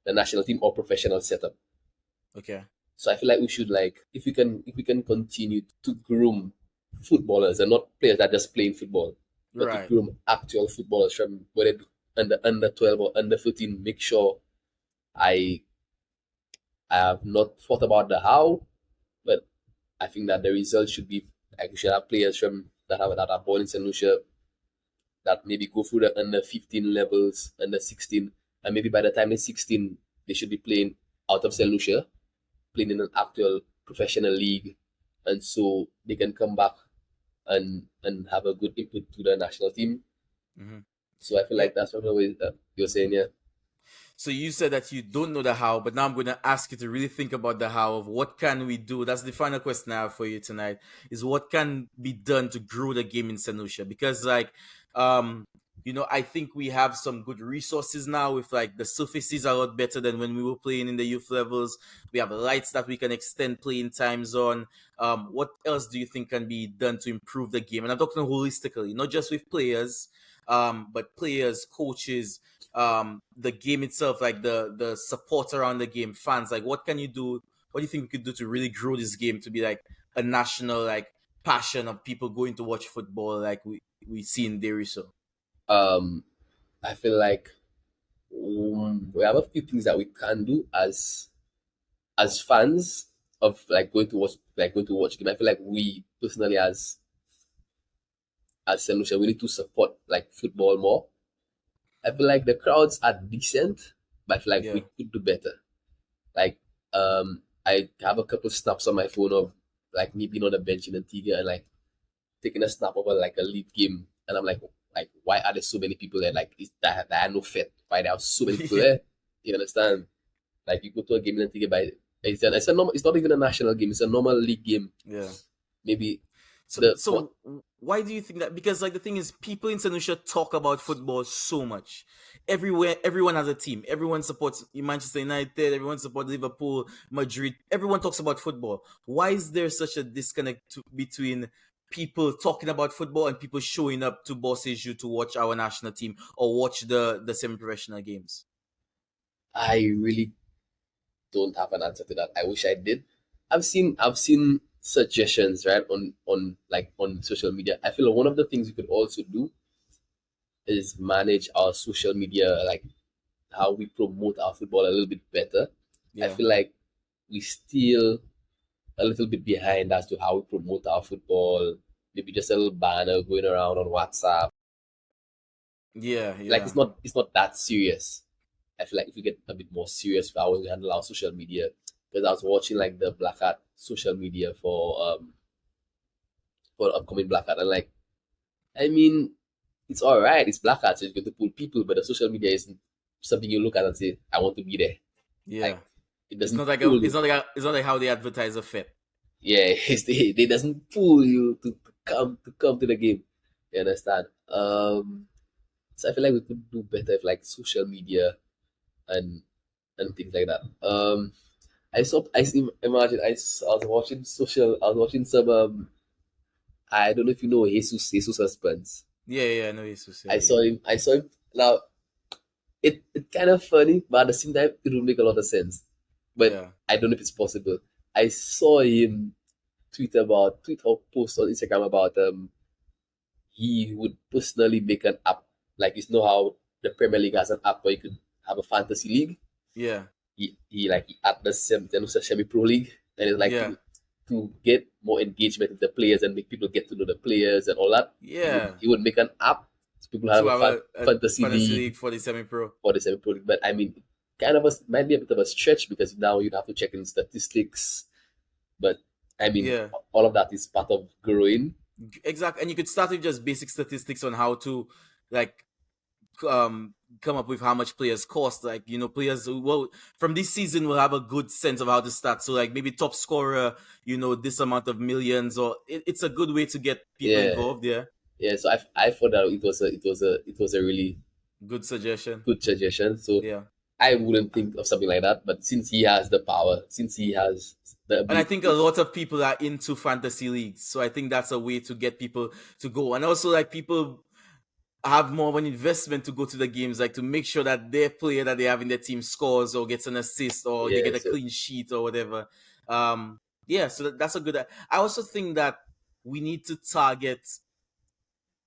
the national team or professional setup. Okay. So I feel like we should, like, if we can continue to groom footballers and not players that just playing football, but to Right. groom actual footballers from whether it be under 12 or under 13. Make sure I I have not thought about the how, but I think that the result should be like we should have players from that are born in St. Lucia that maybe go through the under 15 levels, under 16, and maybe by the time they're 16, they should be playing out of St. Lucia, playing in an actual professional league, and so they can come back and have a good input to the national team. Hmm. So I feel Yeah. like that's what the way that you're saying, yeah. So you said that you don't know the how, but now I'm going to ask you to really think about the how of what can we do. That's the final question I have for you tonight. Is what can be done to grow the game in St. Lucia? Because um, I think we have some good resources now. With like the surfaces are a lot better than when we were playing in the youth levels. We have lights that we can extend playing times on. What else do you think can be done to improve the game? And I'm talking holistically, not just with players, but players, coaches, the game itself, like the support around the game, fans. Like, what can you do? What do you think we could do to really grow this game to be like a national like passion of people going to watch football, like we see in Derry? So Um, I feel like we have a few things that we can do as fans of going to watch game. I feel like we personally as St. Lucia, we need to support like football more. I feel like the crowds are decent, but I feel like yeah, we could do better. Like I have a couple snaps on my phone of like me being on the bench in Antigua and like taking a snap of like a league game, and I'm like why are there so many people there? Like that are no fit. Why there are so many people yeah, there? You understand? Like you go to a game in Antigua by it's a normal. It's not even a national game. It's a normal league game. yeah. Maybe So, the what so why do you think that? Because like the thing is, people in St. Lucia talk about football so much. Everywhere, everyone has a team. Everyone supports Manchester United. Everyone supports Liverpool, Madrid. Everyone talks about football. Why is there such a disconnect between people talking about football and people showing up to Boss Issue to watch our national team or watch the semi-professional games? I really don't have an answer to that. I wish I did. I've seen suggestions right on social media. I feel like one of the things we could also do is manage our social media, like how we promote our football a little bit better. I Yeah, feel like we still a little bit behind as to how we promote our football. Maybe just a little banner going around on WhatsApp. yeah, Like yeah, it's not that serious. I feel like if we get a bit more serious for how we handle our social media, because I was watching like the Black Hat social media for the upcoming Black Hat, and like I mean, it's all right. It's Black Hat, so it's going to pull people, but the social media isn't something you look at and say, "I want to be there." yeah. Like it It's doesn't not like pull it's you. not like it's not like how they advertise a fit. Yeah, they doesn't pull you to come to the game. You understand? So I feel like we could do better if like social media and things like that. Imagine I was watching I was watching some I don't know if you know Jesus Husbands. Yeah, yeah, I know Jesus. Yeah, I yeah, saw him. I saw him. Now it kind of funny, but at the same time, it will make a lot of sense. But yeah, I don't know if it's possible. I saw him tweet or post on Instagram about he would personally make an app. Like you know how the Premier League has an app where you could have a fantasy league. yeah, He add the semi pro league, and it's like yeah. to get more engagement with the players and make people get to know the players and all that. Yeah, He would make an app so people have to a have a fantasy fantasy league league for the semi-pro. for the semi pro league. But I mean, might be a bit of a stretch because now you'd have to check in statistics. But I mean, Yeah, all of that is part of growing. exactly. And you could start with just basic statistics on how to like um come up with how much players cost. Like players well from this season will have a good sense of how to start. So like maybe top scorer, this amount of millions, or it's a good way to get people Yeah, involved. Yeah, yeah. So I thought that it was a really good suggestion. good suggestion. So Yeah. I wouldn't think of something like that. But since he has the power, since he has the And I ability think a to, lot of people are into fantasy leagues. So I think that's a way to get people to go. And also like people have more of an investment to go to the games, like to make sure that their player that they have in their team scores or gets an assist or they yeah. get a So clean sheet or whatever. Yeah, so that's a good. I also think that we need to target,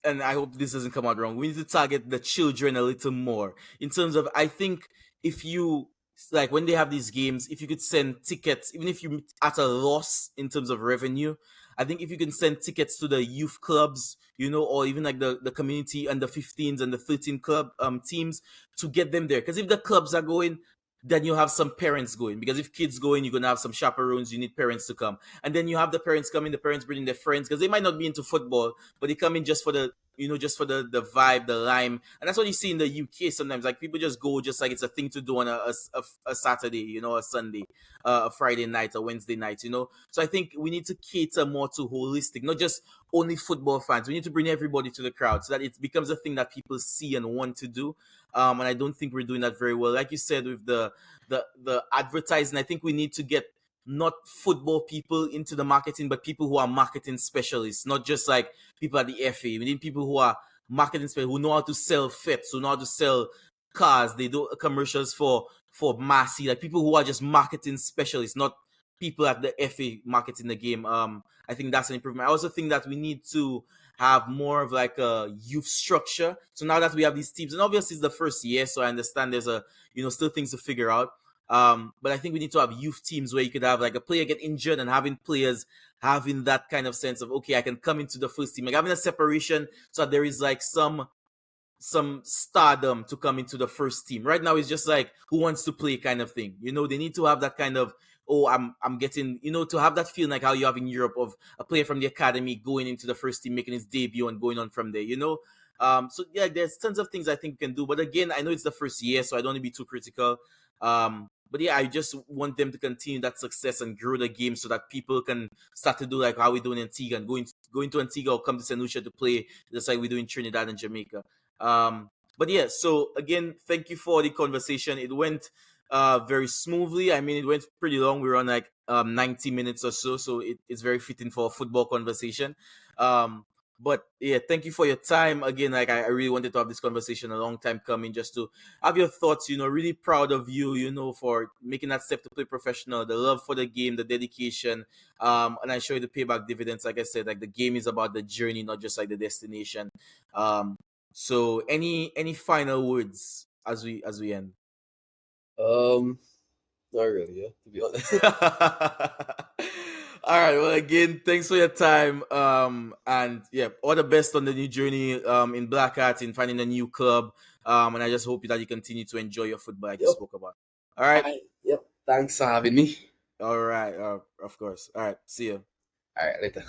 and I hope this doesn't come out wrong. We need to target the children a little more in terms of. I think if you like when they have these games, if you could send tickets, even if you at a loss in terms of revenue, I think if you can send tickets to the youth clubs, or even like the community and the 15s and the 13 club teams to get them there. Because if the clubs are going, then you have some parents going. Because if kids going, you're gonna have some chaperones. You need parents to come, and then you have the parents coming. The parents bringing their friends because they might not be into football, but they come in just for the just for the vibe, the lime. And that's what you see in the UK sometimes. Like people just go just like it's a thing to do on a Saturday, a Sunday, a Friday night, a Wednesday night, So I think we need to cater more to holistic, not just only football fans. We need to bring everybody to the crowd so that it becomes a thing that people see and want to do. And I don't think we're doing that very well. Like you said, with the advertising, I think we need to get not football people into the marketing, but people who are marketing specialists, not just like people at the FA. We need people who are marketing specialists, who know how to sell fits, who know how to sell cars. They do commercials for Massey, like people who are just marketing specialists, not people at the FA marketing the game. I think that's an improvement. I also think that we need to have more of like a youth structure. So now that we have these teams, and obviously it's the first year, so I understand there's still things to figure out. But I think we need to have youth teams where you could have like a player get injured and having players having that kind of sense of, okay, I can come into the first team, like having a separation so that there is like some stardom to come into the first team. Right now it's just like who wants to play kind of thing. They need to have that kind of, oh, I'm getting, to have that feeling like how you have in Europe of a player from the academy going into the first team, making his debut and going on from there. So yeah, there's tons of things I think we can do. But again, I know it's the first year, so I don't want to be too critical. But yeah, I just want them to continue that success and grow the game so that people can start to do like how we do in Antigua and going to Antigua or come to St. Lucia to play just like we do in Trinidad and Jamaica. But yeah, so again, thank you for the conversation. It went very smoothly. I mean, it went pretty long. We were on like 90 minutes or so it's very fitting for a football conversation. But yeah, thank you for your time again. Like I really wanted to have this conversation a long time coming, just to have your thoughts. Really proud of you. For making that step to play professional, the love for the game, the dedication, and I show you the payback dividends. Like I said, like the game is about the journey, not just like the destination. So any final words as we end? Not really, yeah, to be honest. All right. Well, again, thanks for your time. And yeah, all the best on the new journey. In Black Hat, in finding a new club. And I just hope that you continue to enjoy your football like you Yep. spoke about. All right. Yep. Thanks for having me. All right. Of course. All right. See you. All right, later.